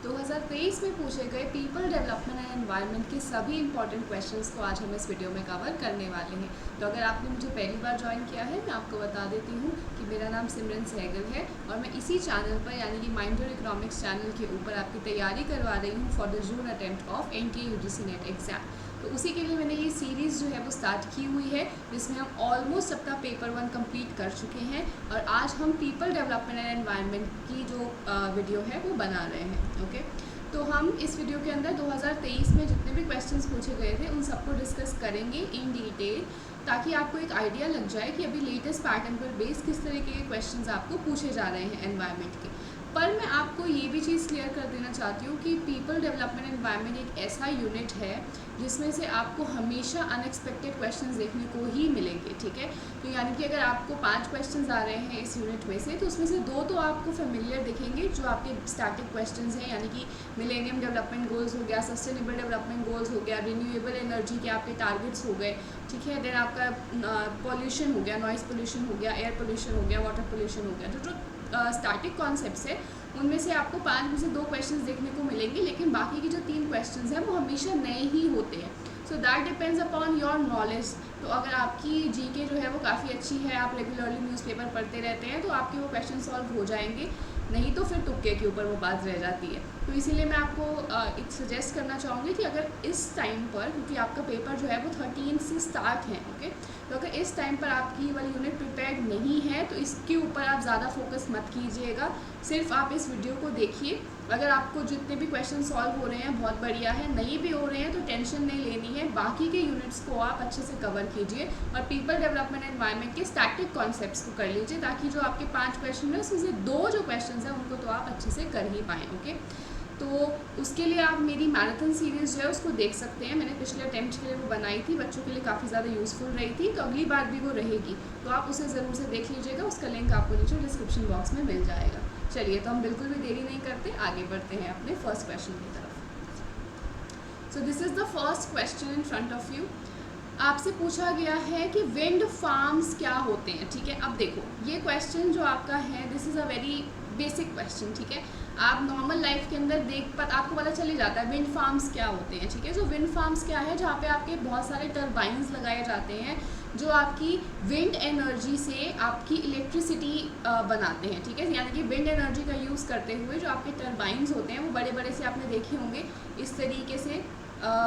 2023 में पूछे गए पीपल डेवलपमेंट एंड एनवायरनमेंट के सभी इंपॉर्टेंट क्वेश्चंस को आज हम इस वीडियो में कवर करने वाले हैं। तो अगर आपने मुझे पहली बार ज्वाइन किया है, मैं आपको बता देती हूँ कि मेरा नाम सिमरन सहगल है और मैं इसी चैनल पर यानी कि माइंड योर इकोनॉमिक्स चैनल के ऊपर आपकी तैयारी करवा रही हूँ for the June attempt of NTA UGC net exam. तो उसी के लिए मैंने ये सीरीज़ जो है वो स्टार्ट की हुई है, जिसमें हम ऑलमोस्ट अपना पेपर 1 कंप्लीट कर चुके हैं और आज हम पीपल डेवलपमेंट एंड एनवायरनमेंट की जो वीडियो है वो बना रहे हैं। ओके, तो हम इस वीडियो के अंदर 2023 में जितने भी क्वेश्चंस पूछे गए थे उन सबको डिस्कस करेंगे इन डिटेल, ताकि आपको एक आइडिया लग जाए कि अभी लेटेस्ट पैटर्न पर बेस किस तरीके के क्वेश्चंस आपको पूछे जा रहे हैं एनवायरनमेंट के। पर मैं आपको ये भी चीज़ क्लियर कर देना चाहती हूँ कि पीपल डेवलपमेंट एनवायरनमेंट एक ऐसा यूनिट है जिसमें से आपको हमेशा अनएक्सपेक्टेड क्वेश्चंस देखने को ही मिलेंगे। ठीक है, तो यानी कि अगर आपको 5 क्वेश्चंस आ रहे हैं इस यूनिट में से, तो उसमें से 2 तो आपको फेमिलियर दिखेंगे जो आपके स्टैटिक क्वेश्चंस हैं, यानी कि मिलेनियम डेवलपमेंट गोल्स हो गया, सस्टेनेबल डेवलपमेंट गोल्स हो गया, रिन्यूएबल एनर्जी के आपके टारगेट्स हो गए। ठीक है, देन आपका पॉल्यूशन हो गया, नॉइज़ पोल्यूशन हो गया, एयर पोल्यूशन हो गया, वाटर पोल्यूशन हो गया। तो जो स्टैटिक कॉन्सेप्ट्स है उनमें से आपको 5 में से 2 क्वेश्चंस देखने को मिलेंगे, लेकिन बाकी के जो 3 क्वेश्चंस हैं वो हमेशा नए ही होते हैं। So that depends upon your knowledge. तो अगर आपकी जीके जो है वो काफ़ी अच्छी है, आप रेगुलरली न्यूज़पेपर पढ़ते रहते हैं, तो आपके वो क्वेश्चन सॉल्व हो जाएंगे, नहीं तो फिर तुक्के के ऊपर वो बात रह जाती है। तो इसीलिए मैं आपको एक सजेस्ट करना चाहूँगी कि अगर इस टाइम पर, क्योंकि आपका पेपर जो है वो 13 से स्टार्ट है, ओके, तो अगर इस टाइम पर आपकी वाली यूनिट प्रिपेयर्ड नहीं है तो इसके ऊपर आप ज़्यादा फोकस मत कीजिएगा, सिर्फ आप इस वीडियो को देखिए। अगर आपको जितने भी क्वेश्चन सॉल्व हो रहे हैं बहुत बढ़िया है, नहीं भी हो रहे हैं तो टेंशन नहीं लेनी है, बाकी के यूनिट्स को आप अच्छे से कवर कीजिए और पीपल डेवलपमेंट एनवायरनमेंट के स्टैटिक कॉन्सेप्ट्स को कर लीजिए, ताकि जो आपके 5 क्वेश्चन हैं उसमें से 2 जो क्वेश्चन हैं उनको तो आप अच्छे से कर ही पाएँ। ओके, तो उसके लिए आप मेरी मैराथन सीरीज़ जो है उसको देख सकते हैं। मैंने पिछले अटेम्प्ट के लिए वो बनाई थी, बच्चों के लिए काफ़ी ज़्यादा यूज़फुल रही थी, तो अगली बार भी वो रहेगी, तो आप उसे ज़रूर से देख लीजिएगा। उसका लिंक आपको नीचे डिस्क्रिप्शन बॉक्स में मिल जाएगा। चलिए, तो हम बिल्कुल भी देरी नहीं करते, आगे बढ़ते हैं अपने फर्स्ट क्वेश्चन की तरफ। सो this is the first question in front of you. आपसे पूछा गया है कि विंड फार्म्स क्या होते हैं। ठीक है, अब देखो ये क्वेश्चन जो आपका है, this is a very basic question. ठीक है, आप नॉर्मल लाइफ के अंदर आपको पता चल ही जाता है विंड फार्म्स क्या होते हैं। ठीक है, जो विंड फार्म्स क्या है, जहाँ पे आपके बहुत सारे टर्बाइंस लगाए जाते हैं जो आपकी विंड एनर्जी से आपकी इलेक्ट्रिसिटी बनाते हैं। ठीक है, यानी कि विंड एनर्जी का यूज़ करते हुए जो आपके टर्बाइंस होते हैं वो बड़े बड़े से आपने देखे होंगे, इस तरीके से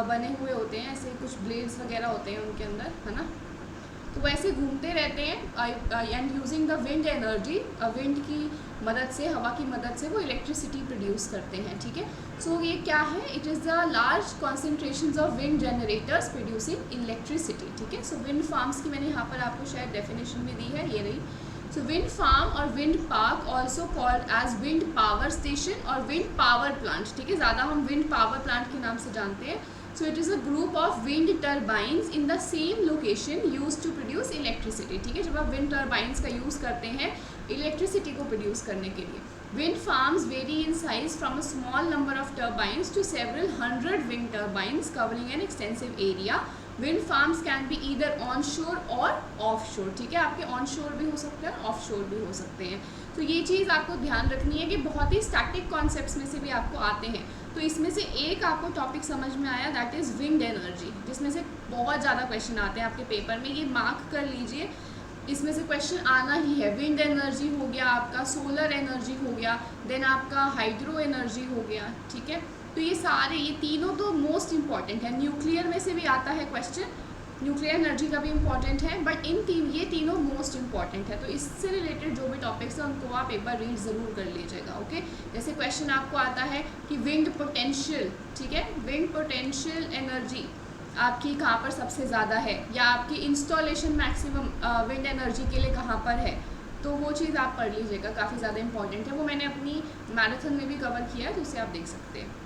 बने हुए होते हैं, ऐसे कुछ ब्लेड्स वगैरह होते हैं उनके अंदर, है ना। तो वैसे घूमते रहते हैं and using the wind energy, wind की मदद से, हवा की मदद से वो इलेक्ट्रिसिटी प्रोड्यूस करते हैं। ठीक है, सो ये क्या है, it is the large concentrations of wind generators producing electricity. ठीक है, सो विंड फार्म्स की मैंने यहाँ पर आपको शायद डेफिनेशन भी दी है, ये रही। सो विंड फार्म और wind park also called as wind power station और विंड पावर प्लांट। ठीक है, ज़्यादा हम विंड पावर प्लांट के नाम से जानते हैं। So it is a group of wind turbines in the same location used to produce electricity. ठीक है, जब आप wind turbines का यूज़ करते हैं इलेक्ट्रिसिटी को प्रोड्यूस करने के लिए। Wind farms vary in size from a small number of turbines to several hundred wind turbines covering an extensive area. Wind farms can be either onshore or offshore. ठीक है, आपके onshore भी हो सकते हैं, offshore भी हो सकते हैं। तो ये चीज़ आपको ध्यान रखनी है कि बहुत ही स्टैटिक कॉन्सेप्ट्स में से भी आपको आते हैं। तो इसमें से एक आपको टॉपिक समझ में आया, दैट इज़ विंड एनर्जी, जिसमें से बहुत ज़्यादा क्वेश्चन आते हैं आपके पेपर में, ये मार्क कर लीजिए, इसमें से क्वेश्चन आना ही है। विंड एनर्जी हो गया आपका, सोलर एनर्जी हो गया, देन आपका हाइड्रो एनर्जी हो गया। ठीक है, तो ये सारे, ये तीनों तो मोस्ट इंपॉर्टेंट है। न्यूक्लियर में से भी आता है क्वेश्चन, न्यूक्लियर एनर्जी का भी इम्पॉर्टेंट है, बट ये तीनों मोस्ट इंपॉर्टेंट है। तो इससे रिलेटेड जो भी टॉपिक्स हैं उनको आप एक बार रीड ज़रूर कर लीजिएगा। ओके, जैसे क्वेश्चन आपको आता है कि विंड पोटेंशियल, ठीक है, विंड पोटेंशियल एनर्जी आपकी कहाँ पर सबसे ज़्यादा है, या आपकी इंस्टॉलेशन मैक्सिमम विंड एनर्जी के लिए कहाँ पर है, तो वो चीज़ आप पढ़ लीजिएगा, काफ़ी ज़्यादा इंपॉर्टेंट है। वो मैंने अपनी मैराथन में भी कवर किया है, तो उसे आप देख सकते हैं।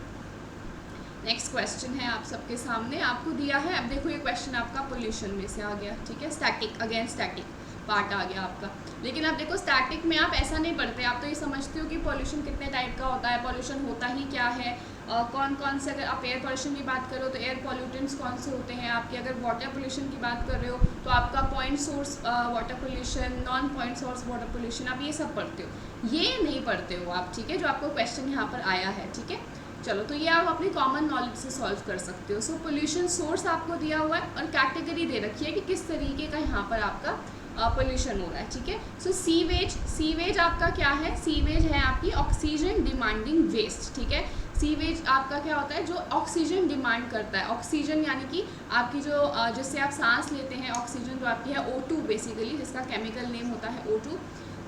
नेक्स्ट क्वेश्चन है आप सबके सामने, आपको दिया है, अब देखो ये क्वेश्चन आपका पोल्यूशन में से आ गया। ठीक है, स्टैटिक, अगेन स्टैटिक पार्ट आ गया आपका। लेकिन आप देखो स्टैटिक में आप ऐसा नहीं पढ़ते, आप तो ये समझते हो कि पॉल्यूशन कितने टाइप का होता है, पॉल्यूशन होता ही क्या है, कौन कौन से, अगर आप एयर पॉल्यूशन की बात करो तो एयर पॉल्यूटेंट्स कौन से होते हैं आपके, अगर वाटर पोल्यूशन की बात कर रहे हो तो आपका point source water pollution, non point source water pollution, आप ये सब पढ़ते हो, ये नहीं पढ़ते हो आप। ठीक है, जो आपको क्वेश्चन यहाँ पर आया है। ठीक है, चलो, तो ये आप अपनी कॉमन नॉलेज से सॉल्व कर सकते हो। सो पोल्यूशन सोर्स आपको दिया हुआ है और कैटेगरी दे रखी है कि किस तरीके का यहाँ पर आपका पोल्यूशन हो रहा है, ठीक है। सो सीवेज आपका क्या है? सीवेज है आपकी ऑक्सीजन डिमांडिंग वेस्ट, ठीक है। सीवेज आपका क्या होता है? जो ऑक्सीजन डिमांड करता है। ऑक्सीजन यानी कि आपकी जो जिससे आप सांस लेते हैं, ऑक्सीजन जो आपकी है O2 बेसिकली, जिसका केमिकल नेम होता है O2,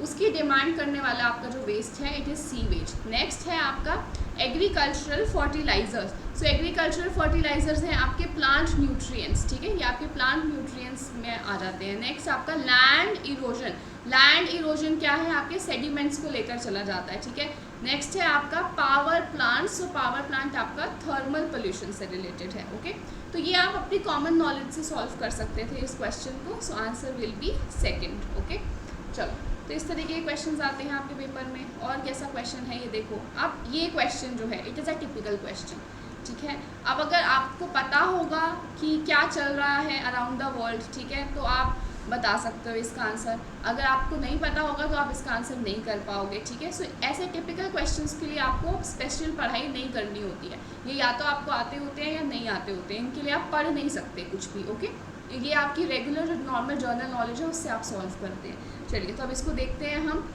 उसकी डिमांड करने वाला आपका जो वेस्ट है इट इज़ सीवेज। नेक्स्ट है आपका एग्रीकल्चरल फर्टिलाइजर्स। सो एग्रीकल्चरल फर्टिलाइजर्स हैं आपके प्लांट न्यूट्रिएंट्स, ठीक है, ये आपके प्लांट न्यूट्रिएंट्स में आ जाते हैं। नेक्स्ट आपका लैंड इरोजन। लैंड इरोजन क्या है? आपके सेडिमेंट्स को लेकर चला जाता है, ठीक है। नेक्स्ट है आपका power plant. So power plant आपका थर्मल पोल्यूशन से रिलेटेड है, ओके। तो ये आप अपनी कॉमन नॉलेज से सॉल्व कर सकते थे इस क्वेश्चन को। सो answer will B second, okay. चलो, तो इस तरीके के क्वेश्चंस आते हैं आपके पेपर में। और कैसा क्वेश्चन है ये देखो। अब ये क्वेश्चन जो है it is a typical question, ठीक है। अब अगर आपको पता होगा कि क्या चल रहा है अराउंड द वर्ल्ड, ठीक है, तो आप बता सकते हो इसका आंसर। अगर आपको नहीं पता होगा तो आप इसका आंसर नहीं कर पाओगे, ठीक है। सो ऐसे टिपिकल क्वेश्चंस के लिए आपको स्पेशल पढ़ाई नहीं करनी होती है। ये या तो आपको आते होते हैं या नहीं आते होते हैं, इनके लिए आप पढ़ नहीं सकते कुछ भी, ओके। ये आपकी रेगुलर जो नॉर्मल जर्नल नॉलेज है उससे आप सॉल्व करते हैं। चलिए, तो अब इसको देखते हैं हम।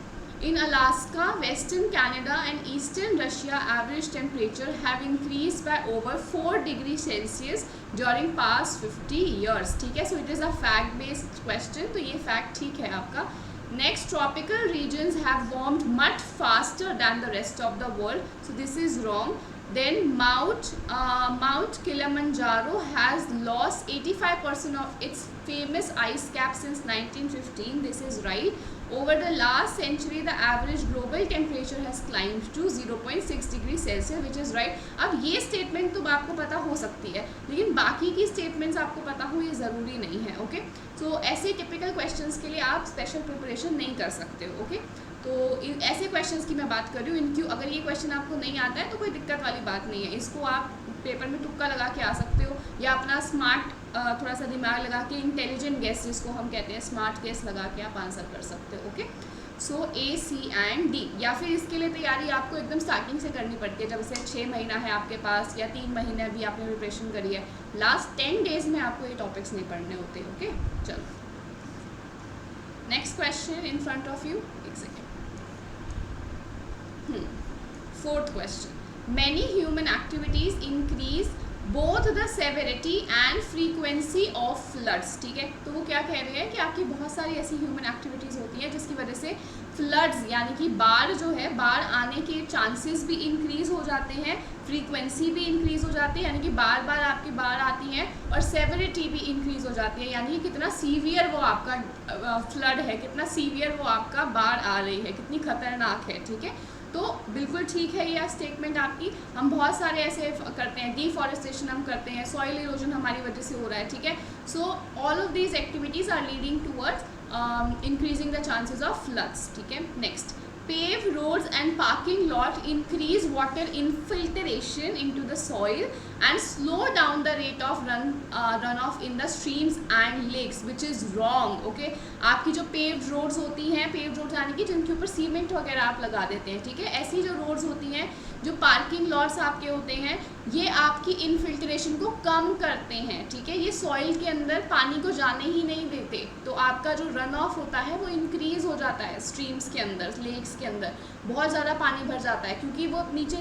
In Alaska, western Canada and eastern Russia average temperature have increase by over 4 degree Celsius during past 50 years, ठीक है। So it is a fact based question, तो ये फैक्ट ठीक है आपका। Next, tropical regions have warmed much faster than the rest of the world, so this is wrong. Then Mount Kilimanjaro has lost 85% of its famous ice cap since 1915. This is right. Over the last century, the average global temperature has climbed to 0.6 degree Celsius, which is right. अब ये statement तो आपको पता हो सकती है, लेकिन बाकी की स्टेटमेंट्स आपको पता हो ये ज़रूरी नहीं है, ओके। सो ऐसे टिपिकल क्वेश्चंस के लिए आप स्पेशल प्रिपरेशन नहीं कर सकते हो, ओके। तो ऐसे क्वेश्चंस की मैं बात कर रही हूँ। इनकी अगर ये क्वेश्चन आपको नहीं आता है तो कोई दिक्कत वाली बात नहीं है, इसको आप पेपर में तुक्का लगा के आ सकते हो, या अपना स्मार्ट थोड़ा सा दिमाग लगा के इंटेलिजेंट गेस जिसको हम कहते हैं स्मार्ट गेस लगा के आप आंसर कर सकते हो, okay. So A, C and D। या फिर इसके लिए तैयारी आपको एकदम स्टार्टिंग से करनी पड़ती है, जब से 6 महीना है आपके पास या 3 महीने अभी आपने प्रिपरेशन करी है, लास्ट 10 डेज में आपको ये टॉपिक्स नहीं पढ़ने होते, ओके। चलो, next question in front of you, एक second. Fourth question. Many human activities increase both the severity and frequency of floods, ठीक है। तो वो क्या कह रहे हैं कि आपकी बहुत सारी ऐसी ह्यूमन एक्टिविटीज़ होती हैं जिसकी वजह से फ्लड्स यानी कि बाढ़ जो है, बाढ़ आने के चांसेस भी इंक्रीज़ हो जाते हैं, फ्रीक्वेंसी भी इंक्रीज़ हो जाती है, यानी कि बार बार आपकी बाढ़ आती है, और सेवरिटी भी इंक्रीज़ हो जाती है, यानी कि कितना सीवियर वो आपका फ्लड है, कितना सीवियर वो आपका बाढ़ आ रही है, कितनी खतरनाक है, ठीक है। तो बिल्कुल ठीक है ये स्टेटमेंट आपकी। हम बहुत सारे ऐसे करते हैं, डिफॉरेस्टेशन हम करते हैं, सॉइल इरोजन हमारी वजह से हो रहा है, ठीक है। So all of these activities are leading towards increasing the chances of floods, ठीक है। Next, paved roads and parking lot increase water infiltration into the soil and slow down the rate of runoff in the streams and lakes, which is wrong, okay। आपकी जो paved roads होती हैं, paved roads यानी कि जिनके ऊपर cement वगैरह आप लगा देते हैं, ठीक है, ऐसी जो रोड्स होती हैं, जो पार्किंग लॉट्स आपके होते हैं, ये आपकी इनफिल्ट्रेशन को कम करते हैं, ठीक है। ये सॉइल के अंदर पानी को जाने ही नहीं देते, तो आपका जो रन ऑफ होता है वो इंक्रीज़ हो जाता है, स्ट्रीम्स के अंदर, लेक्स के अंदर बहुत ज़्यादा पानी भर जाता है, क्योंकि वो नीचे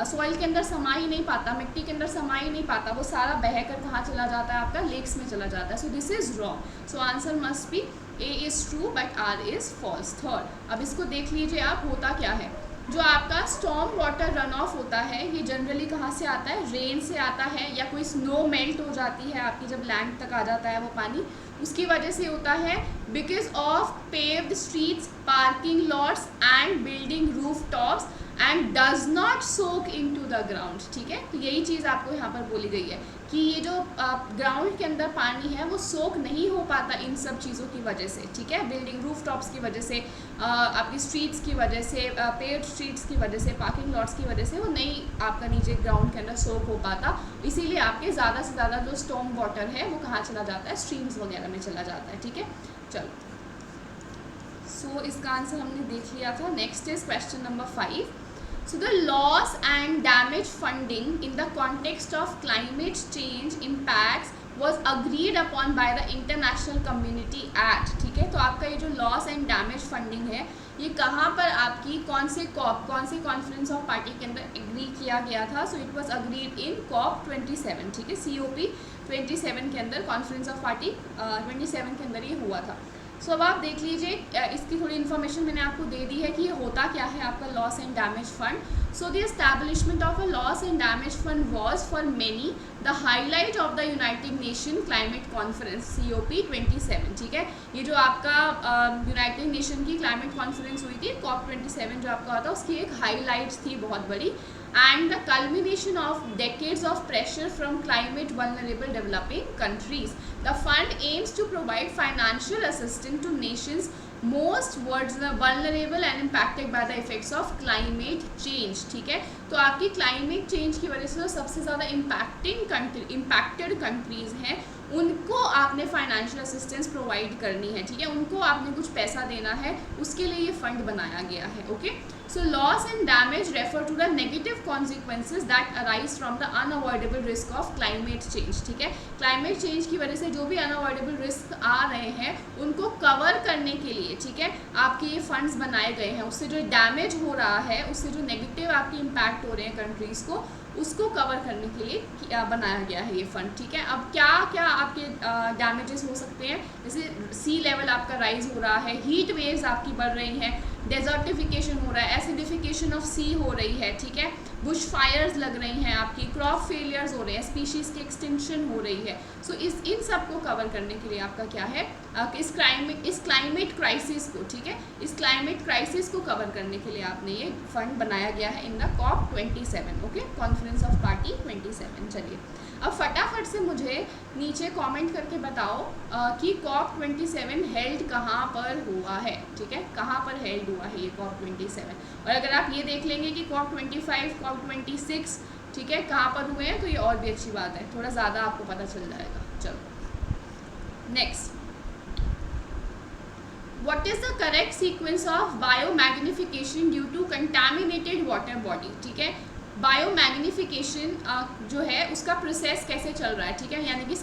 सॉइल के अंदर समा ही नहीं पाता, मिट्टी के अंदर समा ही नहीं पाता, वो सारा बह कर कहाँ चला जाता है, आपका लेक्स में चला जाता है। So this is wrong. So answer must be A is true but R is false. Third, अब इसको देख लीजिए आप, होता क्या है, जो आपका स्टॉर्म वाटर रन ऑफ होता है ये जनरली कहाँ से आता है, रेन से आता है, या कोई स्नो मेल्ट हो जाती है आपकी जब लैंड तक आ जाता है वो पानी, उसकी वजह से होता है, because of paved streets, parking lots and building roof tops and does not soak into the ground, ठीक है। तो यही चीज़ आपको यहाँ पर बोली गई है कि ये जो ग्राउंड के अंदर पानी है वो सोक नहीं हो पाता इन सब चीज़ों की वजह से, ठीक है, बिल्डिंग रूफ टॉप्स की वजह से, आपकी स्ट्रीट्स की वजह से, पेव्ड स्ट्रीट्स की वजह से, पार्किंग लॉट्स की वजह से वो नहीं आपका नीचे ग्राउंड के अंदर सोक हो पाता, इसीलिए आपके ज़्यादा से ज़्यादा जो स्टॉर्म वाटर है वो कहाँ चला जाता है, स्ट्रीम्स वगैरह में चला जाता है, ठीक है। चलो, सो इसका आंसर हमने देख लिया था। Next is question number 5। So the loss and damage funding in the context of climate change impacts was agreed upon by the international community at, ठीक है। तो आपका ये जो लॉस एंड डैमेज फंडिंग है ये कहाँ पर आपकी कौन से कॉन्फ्रेंस ऑफ पार्टी के अंदर एग्री किया गया था। So it was agreed in COP 27, ठीक है, COP 27 के अंदर कॉन्फ्रेंस ऑफ पार्टी 27 के अंदर ये हुआ था। सो अब आप देख लीजिए, इसकी थोड़ी इन्फॉर्मेशन मैंने आपको दे दी है कि ये होता क्या है आपका loss and damage fund. So the establishment of a loss and damage fund was for many the highlight of the United nation climate conference COP 27, ठीक है। ये जो आपका यूनाइटेड नेशन की क्लाइमेट कॉन्फ्रेंस हुई थी COP 27 जो आपका होता उसकी एक हाईलाइट थी बहुत बड़ी, and the culmination of decades of pressure from climate vulnerable developing countries. The fund aims to provide financial assistance to nations most vulnerable and impacted by the effects of climate change, ठीक है। तो आपकी climate change की वजह से जो सबसे ज़्यादा इम्पैक्टेड कंट्रीज़ हैं उनको आपने फाइनेंशियल असिस्टेंस प्रोवाइड करनी है, ठीक है, उनको आपने कुछ पैसा देना है, उसके लिए ये फंड बनाया गया है। Okay, so loss and damage refer to the negative consequences that arise from the unavoidable risk of climate change, ठीक है। क्लाइमेट चेंज की वजह से जो भी अनअवॉइडेबल रिस्क आ रहे हैं उनको कवर करने के लिए, ठीक है, आपके ये फंड्स बनाए गए हैं। उससे जो डैमेज हो रहा है, उससे जो नेगेटिव आपकी इम्पैक्ट हो रहे हैं कंट्रीज़ को, उसको कवर करने के लिए बनाया गया है ये फंड, ठीक है। अब क्या क्या आपके डैमेजेस हो सकते हैं, जैसे सी लेवल आपका राइज हो रहा है, हीट वेव्स आपकी बढ़ रही हैं, डेजर्टिफिकेशन हो रहा है, एसिडिफिकेशन ऑफ सी हो रही है, ठीक है, बुश फायर्स लग रही हैं आपकी, क्रॉप फेलियर्स हो रहे हैं, स्पीशीज़ की एक्सटिंक्शन हो रही है। सो इन सब को कवर करने के लिए आपका क्या है, इस क्लाइमेट क्राइसिस को, ठीक है, इस क्लाइमेट क्राइसिस को कवर करने के लिए आपने ये फंड बनाया गया है in the COP 27, okay, conference of party 27। चलिए अब फटाफट से मुझे नीचे कमेंट करके बताओ कि COP 27 हेल्ड कहाँ पर हुआ है, ठीक है, कहाँ पर हेल्ड हुआ है ये COP 27। और अगर आप ये देख लेंगे कि COP 25, COP 26, ठीक है, कहाँ पर हुए हैं, तो ये और भी अच्छी बात है, थोड़ा ज़्यादा आपको पता चल जाएगा। चलो next, what is the correct sequence of biomagnification due to contaminated water body, ठीक है। बायोमैग्निफिकेशन जो है उसका प्रोसेस कैसे चल रहा है, ठीक है, यानी कि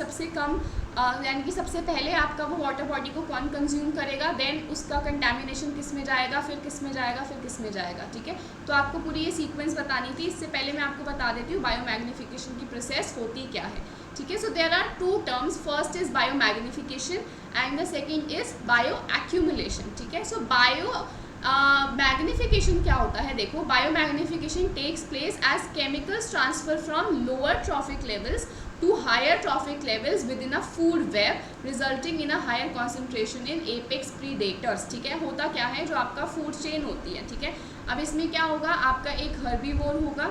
सबसे पहले आपका वो वाटर बॉडी को कौन कंज्यूम करेगा, देन उसका कंटामिनेशन किस में जाएगा, फिर किस में जाएगा, फिर किस में जाएगा, ठीक है। तो आपको पूरी ये सीक्वेंस बतानी थी। इससे पहले मैं आपको बता देती हूँ बायोमैग्निफिकेशन की प्रोसेस होती क्या है, ठीक है। So there are two terms, first is biomagnification and the second is bioaccumulation, ठीक है। सो मैग्निफिकेशन क्या होता है, देखो, biomagnification takes place as chemicals transfer from lower trophic levels to higher trophic levels within a food web resulting in a higher concentration in apex predators, ठीक है। होता क्या है, जो आपका फूड चेन होती है, ठीक है। अब इसमें क्या होगा, आपका एक हर्बीवोर होगा,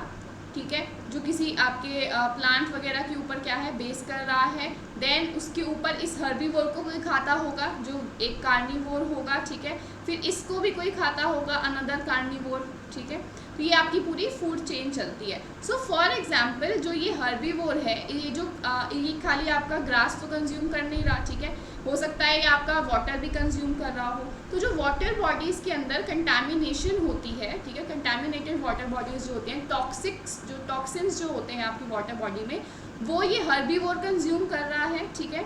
ठीक है, जो किसी आपके प्लांट वगैरह के ऊपर क्या है बेस कर रहा है, देन उसके ऊपर इस हर्बीवोर को कोई खाता होगा जो एक कार्निवोर होगा, ठीक है, फिर इसको भी कोई खाता होगा अनदर कार्निवोर, ठीक है। तो ये आपकी पूरी फूड चेन चलती है। सो फॉर एग्जांपल जो ये हर्बीवोर है, ये खाली आपका ग्रास तो कंज्यूम कर नहीं रहा, ठीक है, हो सकता है ये आपका वाटर भी कंज्यूम कर रहा हो। तो जो वाटर बॉडीज़ के अंदर कंटामिनेशन होती है, ठीक है, कंटामिनेटेड वाटर बॉडीज़ जो होते हैं, टॉक्सिन्स जो होते हैं आपकी वाटर बॉडी में, वो ये हर्बीवोर कंज्यूम कर रहा है, ठीक है।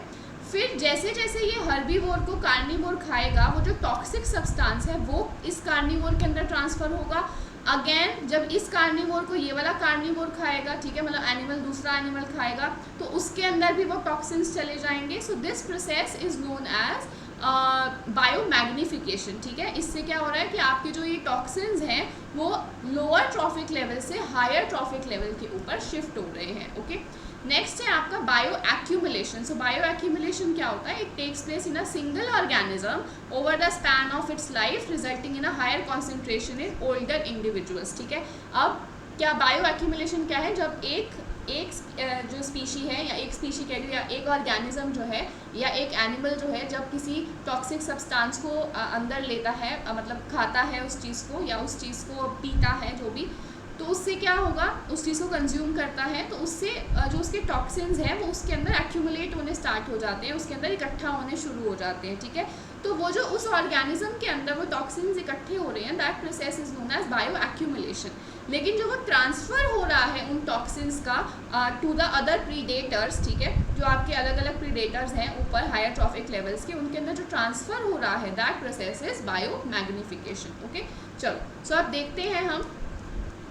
फिर जैसे जैसे ये हर्बीवोर को कार्निवोर खाएगा, वो जो टॉक्सिक सब्सटेंस है वो इस कार्निवोर के अंदर ट्रांसफ़र होगा। अगेन जब इस कार्निवोर को ये वाला कार्निवोर खाएगा, ठीक है, मतलब एनिमल दूसरा एनिमल खाएगा, तो उसके अंदर भी वो टॉक्सिन्स चले जाएंगे। So this process is known as biomagnification, ठीक है। इससे क्या हो रहा है कि आपके जो ये टॉक्सिन्स हैं वो लोअर ट्रॉफिक लेवल से हायर ट्रॉफिक लेवल के ऊपर शिफ्ट हो रहे हैं, ओके। नेक्स्ट है आपका bioaccumulation. So bioaccumulation क्या होता है, it takes place in a single organism over the span of its life resulting in a higher concentration in older individuals, ठीक है। अब क्या बायो एक्यूमुलेशन क्या है, जब एक जो स्पीशी है या एक स्पीशी कह रही या एक ऑर्गेनिज्म जो है या एक एनिमल जो है, जब किसी टॉक्सिक सब्सटेंस को अंदर लेता है, मतलब खाता है उस चीज़ को या उस चीज़ को पीता है जो भी, तो उससे क्या होगा, उस चीज़ को कंज्यूम करता है तो उससे जो उसके टॉक्सिन्स हैं वो उसके अंदर एक्यूमुलेट होने स्टार्ट हो जाते हैं, उसके अंदर इकट्ठा होने शुरू हो जाते हैं, ठीक है। तो वो जो उस ऑर्गेनिज्म के अंदर वो टॉक्सिन्स इकट्ठे हो रहे हैं, that process is known as bioaccumulation. लेकिन जो वो ट्रांसफ़र हो रहा है उन टॉक्सिन्स का टू द अदर प्रीडेटर्स, ठीक है, जो आपके अलग अलग प्रीडेटर्स हैं ऊपर हायर ट्रॉफिक लेवल्स के, उनके अंदर जो ट्रांसफ़र हो रहा है that process is bio magnification. Okay, चलो सो अब देखते हैं हम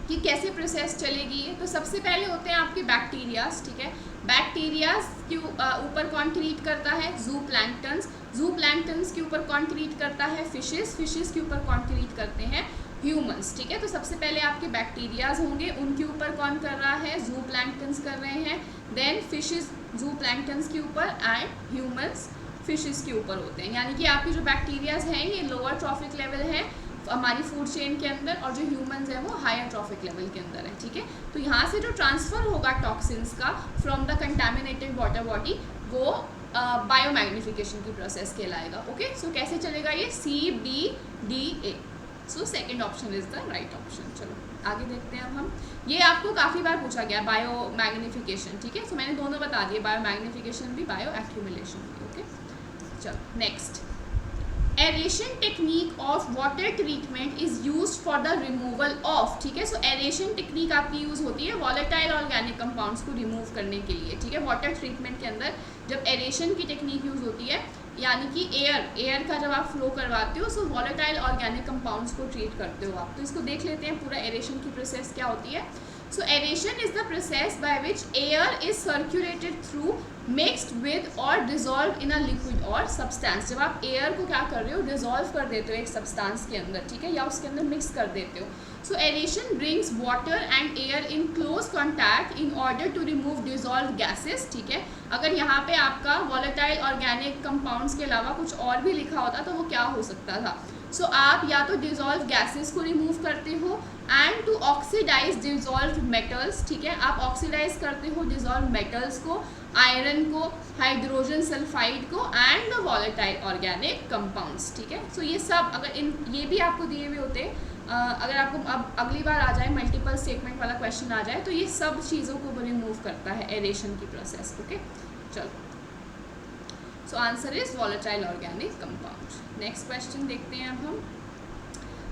कि कैसे प्रोसेस चलेगी। तो सबसे पहले होते हैं आपके बैक्टीरियाज, ठीक है। बैक्टीरियाज के ऊपर कौन क्रिएट करता है, जू प्लैंक्टन्स। जू प्लैंक्टन्स के ऊपर कौन क्रिएट करता है, फिशेस। फिशेस के ऊपर कौन क्रिएट करते हैं, ह्यूमंस, ठीक है। तो सबसे पहले आपके बैक्टीरियाज होंगे, उनके ऊपर कौन कर रहा है, जू प्लैंक्टन्स कर रहे हैं। देन फिशेस जू प्लैंक्टन्स के ऊपर एंड ह्यूमंस फिशेस के ऊपर होते हैं। यानी कि आपके जो बैक्टीरियाज हैं ये लोअर ट्रॉफिक लेवल है हमारी फूड चेन के अंदर, और जो ह्यूमंस हैं वो हायर ट्रॉफिक लेवल के अंदर है, ठीक है। तो यहाँ से जो ट्रांसफ़र होगा टॉक्सिन्स का from the contaminated water body वो बायो मैग्निफिकेशन की प्रोसेस कहलाएगा। ओके, सो कैसे चलेगा ये, CBDA। So second option is the right option. चलो आगे देखते हैं अब हम। ये आपको काफ़ी बार पूछा गया बायो मैग्निफिकेशन, ठीक है। सो मैंने दोनों बता दिए, बायो मैग्निफिकेशन भी बायो एक्यूमुलेशन भी। ओके, चलो next, aeration technique of water treatment is use for the removal of, ठीक है। सो एरेशन टेक्निक आपकी यूज़ होती है वॉलेटाइल ऑर्गेनिक कंपाउंड्स को रिमूव करने के लिए, ठीक है। वाटर ट्रीटमेंट के अंदर जब एरेशन की टेक्निक यूज़ होती है, यानी कि एयर का जब आप फ्लो करवाते हो, सो वॉलेटाइल ऑर्गेनिक कंपाउंड्स को ट्रीट करते हो आप। तो इसको देख लेते हैं पूरा एरेशन की प्रोसेस क्या होती है। So aeration is the process by which air is circulated through mixed with or dissolved in a liquid or substance। जब आप एयर को क्या कर रहे हो, डिजॉल्व कर देते हो एक सब्सटेंस के अंदर, ठीक है, या उसके अंदर मिक्स कर देते हो। So aeration brings water and air in close contact in order to remove dissolve gases, ठीक है। अगर यहाँ पे आपका वॉलेटाइल ऑर्गेनिक कंपाउंड्स के अलावा कुछ और भी लिखा होता तो वो क्या हो सकता था। सो आप या तो डिजॉल्व गैसेस को रिमूव करते हो and to oxidise dissolve metals, ठीक है, आप ऑक्सीडाइज करते हो डिजॉल्व मेटल्स को, आयरन को, हाइड्रोजन सल्फाइड को and the volatile organic compounds, ठीक है। सो ये सब अगर ये भी आपको दिए हुए होते, अगर आपको अब अगली बार आ जाए मल्टीपल स्टेटमेंट वाला क्वेश्चन आ जाए तो ये सब चीज़ों को रिमूव करता है एरेशन की प्रोसेस। ओके, चलो सो answer is volatile organic compound. Next question देखते हैं अब हम।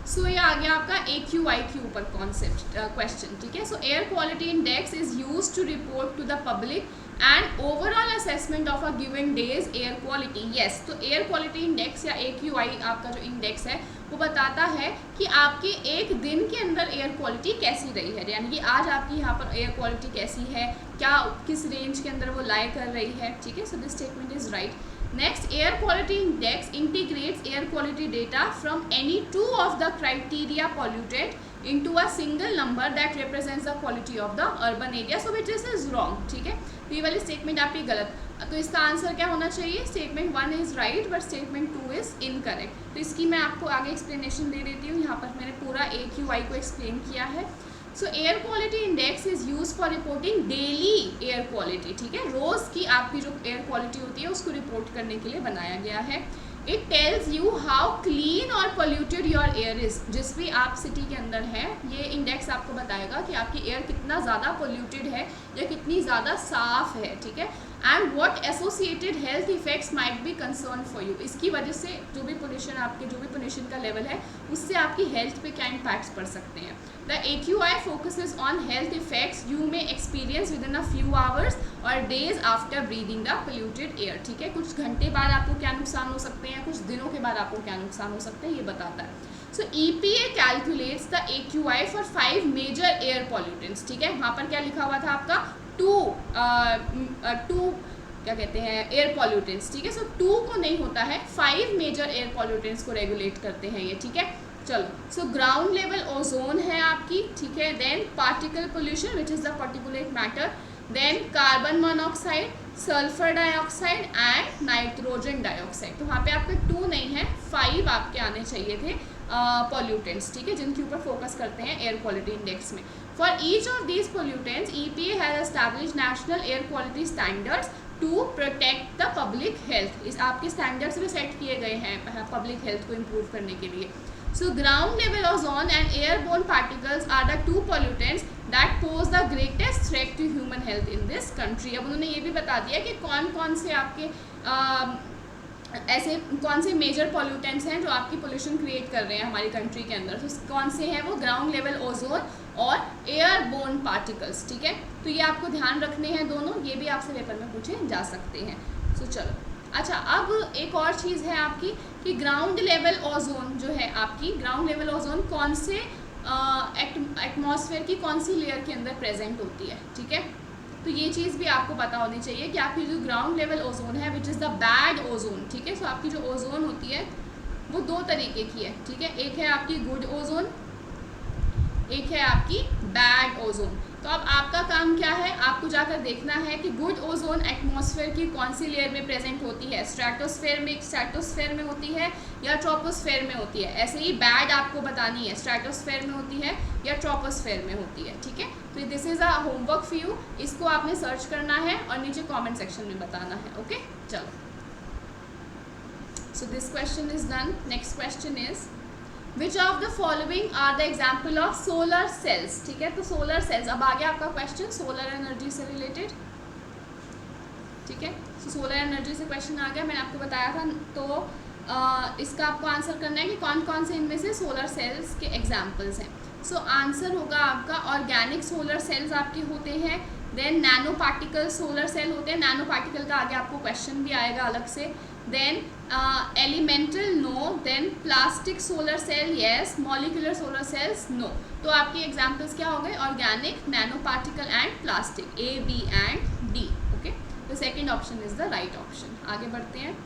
सो ये आ गया आपका AQI के ऊपर कॉन्सेप्ट क्वेश्चन, ठीक है। So air quality index is used to report to the public and overall assessment of a given day's air quality. Yes, तो एयर क्वालिटी इंडेक्स या AQI आपका जो इंडेक्स है वो बताता है कि आपके एक दिन के अंदर एयर क्वालिटी कैसी रही है, यानी कि आज आपकी यहाँ पर एयर क्वालिटी कैसी है, क्या किस रेंज के अंदर वो लाई कर रही है, ठीक है। So this statement is right. Next, air quality index integrates air quality data from any two of the criteria polluted into a single number that represents the quality of the urban area. So which is wrong, ठीक है। तो ये वाली statement आपकी गलत, तो इसका answer क्या होना चाहिए, statement 1 is right but statement 2 is incorrect. तो इसकी मैं आपको आगे एक्सप्लेनेशन दे देती हूँ। यहाँ पर मैंने पूरा AQI को एक्सप्लेन किया है। So air quality index is use for reporting daily air quality, ठीक है। रोज़ की आपकी जो एयर क्वालिटी होती है उसको रिपोर्ट करने के लिए बनाया गया है। It tells you how clean और पोल्यूटेड योर एयर इज़। जिस भी आप सिटी के अंदर है, ये इंडेक्स आपको बताएगा कि आपकी एयर कितना ज़्यादा पोल्यूटेड है या कितनी ज़्यादा साफ़ है, ठीक है। And what associated health effects might be concern for you. इसकी वजह से जो भी पोल्यूशन का लेवल है उससे आपकी हेल्थ पे क्या इम्पैक्ट्स पड़ सकते हैं। The AQI focuses on health effects you may experience within a few hours और days after breathing the polluted air, ठीक है। कुछ घंटे बाद आपको क्या नुकसान हो सकते हैं, कुछ दिनों के बाद आपको क्या नुकसान हो सकते हैं, ये बताता है। So EPA calculates the AQI for 5 major air pollutants, ठीक है। वहाँ पर क्या लिखा हुआ था आपका, टू क्या कहते हैं एयर पॉल्यूटेंट्स, ठीक है। सो 2 को नहीं होता है, 5 मेजर एयर पॉल्यूटेंट्स को रेगुलेट करते हैं ये, ठीक है। चलो, सो ग्राउंड लेवल ओजोन है आपकी, ठीक है। Then particle pollution which is the particulate matter, then carbon monoxide, sulphur dioxide and nitrogen dioxide. तो वहाँ पे आपके 2 नहीं है, 5 आपके आने चाहिए थे पॉल्यूटेंट्स, ठीक है, जिनके ऊपर फोकस करते हैं एयर क्वालिटी इंडेक्स में। For each of these pollutants EPA has established national air quality standards to protect the public health. इस आपके स्टैंडर्ड्स भी सेट किए गए हैं पब्लिक हेल्थ को इम्प्रूव करने के लिए। So ground level ozone and airborne particles are the two pollutants that pose the greatest threat to human health in this country. अब उन्होंने ये भी बता दिया कि कौन कौन से आपके ऐसे कौन से मेजर पॉल्यूटेंट्स हैं जो आपकी पोल्यूशन क्रिएट कर रहे हैं हमारी कंट्री के अंदर। तो कौन से हैं वो, ग्राउंड लेवल ओजोन और एयरबोर्न पार्टिकल्स, ठीक है। तो ये आपको ध्यान रखने हैं दोनों, ये भी आपसे पेपर में पूछे जा सकते हैं। सो चलो, अच्छा अब एक और चीज़ है आपकी कि ग्राउंड लेवल ओजोन जो है आपकी, ग्राउंड लेवल ओजोन कौन से एटमॉस्फेयर की कौन सी लेयर के अंदर प्रेजेंट होती है, ठीक है। तो ये चीज़ भी आपको पता होनी चाहिए कि आपकी जो ग्राउंड लेवल ओजोन है which is the bad ozone, ठीक है। सो आपकी जो ओजोन होती है वो दो तरीके की है, ठीक है। एक है आपकी गुड ओजोन, एक है आपकी बैड ओजोन। तो अब आपका काम क्या है, आपको जाकर देखना है कि गुड ओजोन एटमॉस्फेयर की कौन सी लेयर में प्रेजेंट होती है, स्ट्रेटोस्फेयर में होती है या ट्रोपोस्फेयर में होती है। ऐसे ही बैड आपको बतानी है, स्ट्रेटोस्फेयर में होती है या ट्रोपोस्फेयर में होती है, ठीक है। तो this is a homework for you, इसको आपने सर्च करना है और नीचे कॉमेंट सेक्शन में बताना है, ओके। चलो, so this question is done. Next question is which of the following are the example of solar cells, ठीक है। तो सोलर सेल्स, अब आ गया आपका क्वेश्चन सोलर एनर्जी से रिलेटेड, ठीक है। सो सोलर एनर्जी से क्वेश्चन आ गया, मैंने आपको बताया था। तो इसका आपको आंसर करना है कि कौन कौन से इनमें से सोलर सेल्स के एग्जाम्पल्स हैं। सो आंसर होगा आपका ऑर्गेनिक सोलर सेल्स आपके होते हैं, then nano particle solar cell होते हैं, नैनो पार्टिकल का आगे आपको क्वेश्चन भी आएगा अलग से, then elemental no, then plastic solar cell yes, molecular solar cells no. तो आपके एग्जाम्पल्स क्या हो गए, organic, nano particle and plastic, A, B and D, okay. The second option is the right option. आगे बढ़ते हैं।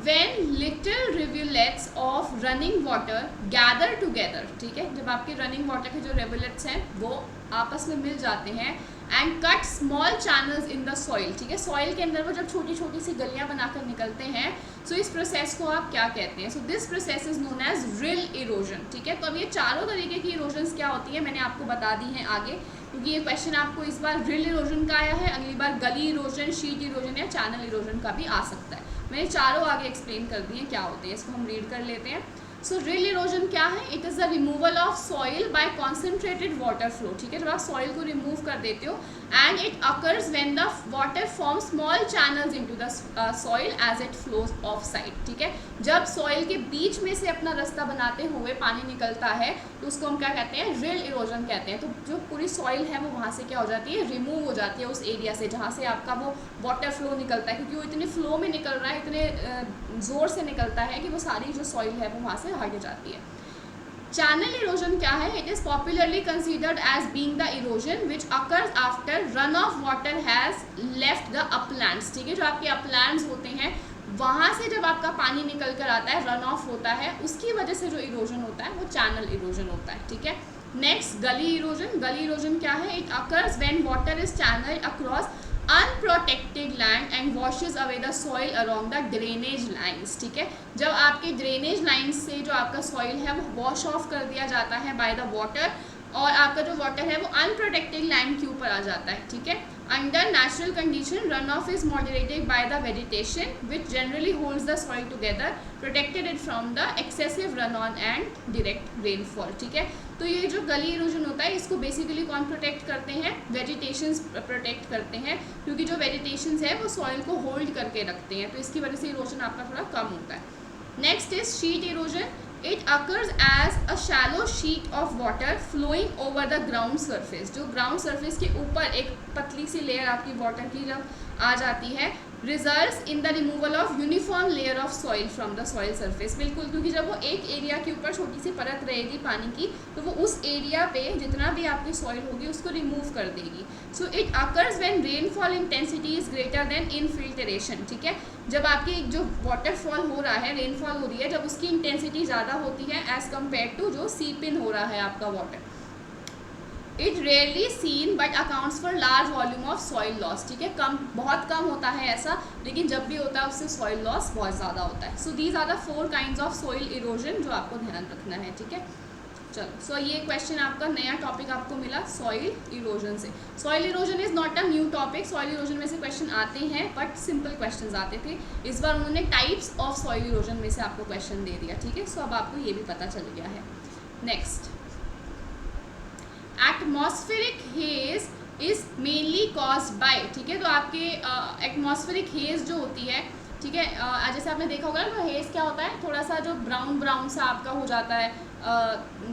When little rivulets of running water gather together, ठीक है, जब आपके रनिंग वाटर के जो रिवुलेट्स हैं वो आपस में मिल जाते हैं, and cut small channels in the soil, ठीक है। सॉइल के अंदर वो जब छोटी छोटी सी गलियां बनाकर निकलते हैं, सो इस प्रोसेस को आप क्या कहते हैं। So this process is known as rill erosion, ठीक है। तो अब ये चारों तरीके की इरोजन्स क्या होती है मैंने आपको बता दी हैं आगे, क्योंकि ये क्वेश्चन आपको इस बार रिल इरोजन का आया है, अगली बार गली इरोजन, शीट इरोजन या चैनल इरोजन का भी आ सकता है। मैंने चारों आगे एक्सप्लेन कर दिए क्या होते हैं, इसको हम रीड कर लेते हैं। सो रिल इरोजन क्या है, it is the removal of soil by concentrated water flow, ठीक है। जब आप सॉइल को रिमूव कर देते हो, and it occurs when the water form small channels into the soil as it flows off side, ठीक है। जब सॉइल के बीच में से अपना रास्ता बनाते हुए पानी निकलता है तो उसको हम क्या कहते हैं, रिल इरोजन कहते हैं। तो जो पूरी सॉइल है वो वहाँ से क्या हो जाती है, रिमूव हो जाती है उस एरिया से जहाँ से आपका वो वाटर फ्लो निकलता है, क्योंकि वो इतने फ्लो में निकल रहा है, इतने ज़ोर से निकलता है कि वो सारी जो सॉइल है वो वहाँ से हट जाती है। चैनल इरोजन क्या है, it is popularly considered as being the erosion which occurs after run off water has left the uplands, ठीक है। जो आपके अपलैंड्स होते हैं वहाँ से जब आपका पानी निकल कर आता है, रन ऑफ होता है, उसकी वजह से जो इरोजन होता है वो चैनल इरोजन होता है, ठीक है। नेक्स्ट गली इरोजन। गली इरोजन क्या है, it occurs when water is channelled across unprotected land and washes away the soil along the drainage lines, ठीक है। जब आपके ड्रेनेज लाइन्स से जो आपका सॉइल है वो वॉश ऑफ कर दिया जाता है बाय द वाटर, और आपका जो वाटर है वो अनप्रोटेक्टेड लैंड के ऊपर आ जाता है, ठीक है। Under natural condition run of is moderated by the vegetation which generally holds the soil together, protected it from the excessive run on and direct rainfall, ठीक है। तो ये जो गली इरोजन होता है इसको बेसिकली कौन प्रोटेक्ट करते हैं, वेजिटेशंस प्रोटेक्ट करते हैं, क्योंकि जो वेजिटेशंस है वो सॉइल को होल्ड करके रखते हैं, तो इसकी वजह से इरोजन आपका थोड़ा कम होता है। Next is sheet erosion. It occurs as a shallow sheet of water flowing over the ground surface. जो ग्राउंड सरफेस के ऊपर एक पतली सी लेयर आपकी वाटर की जब आ जाती है, results in the removal of uniform layer of soil from the soil surface. बिल्कुल, क्योंकि जब वो एक एरिया के ऊपर छोटी सी परत रहेगी पानी की, तो वो उस एरिया पे जितना भी आपकी सॉइल होगी उसको रिमूव कर देगी। So it occurs when rainfall intensity is greater than infiltration, ठीक है। जब आपकी जो वाटरफॉल हो रहा है, रेनफॉल हो रही है, जब उसकी इंटेंसिटी ज़्यादा होती है एज़ कम्पेयर टू जो सीप इन हो रहा है आपका water. It rarely scene but accounts for large volume of soil loss, ठीक है। कम, बहुत कम होता है ऐसा, लेकिन जब भी होता है उससे सॉइल लॉस बहुत ज़्यादा होता है। So these are the 4 kinds of soil erosion जो आपको ध्यान रखना है, ठीक है। चलो सो ये क्वेश्चन आपका नया टॉपिक आपको मिला सॉइल इरोजन से। Soil erosion is not a new topic, soil erosion में से क्वेश्चन आते हैं बट सिंपल क्वेश्चंस आते थे। इस बार उन्होंने टाइप्स ऑफ सॉइल इरोजन में से आपको क्वेश्चन दे दिया, ठीक है। सो अब आपको ये भी पता चल गया है। Next, atmospheric hedge is mainly caused by, ठीक है। तो आपके एटमॉस्फेरिक हेज जो होती है, ठीक है, जैसे आपने देखा होगा ना, हेज क्या होता है, थोड़ा सा जो ब्राउन ब्राउन सा आपका हो जाता है,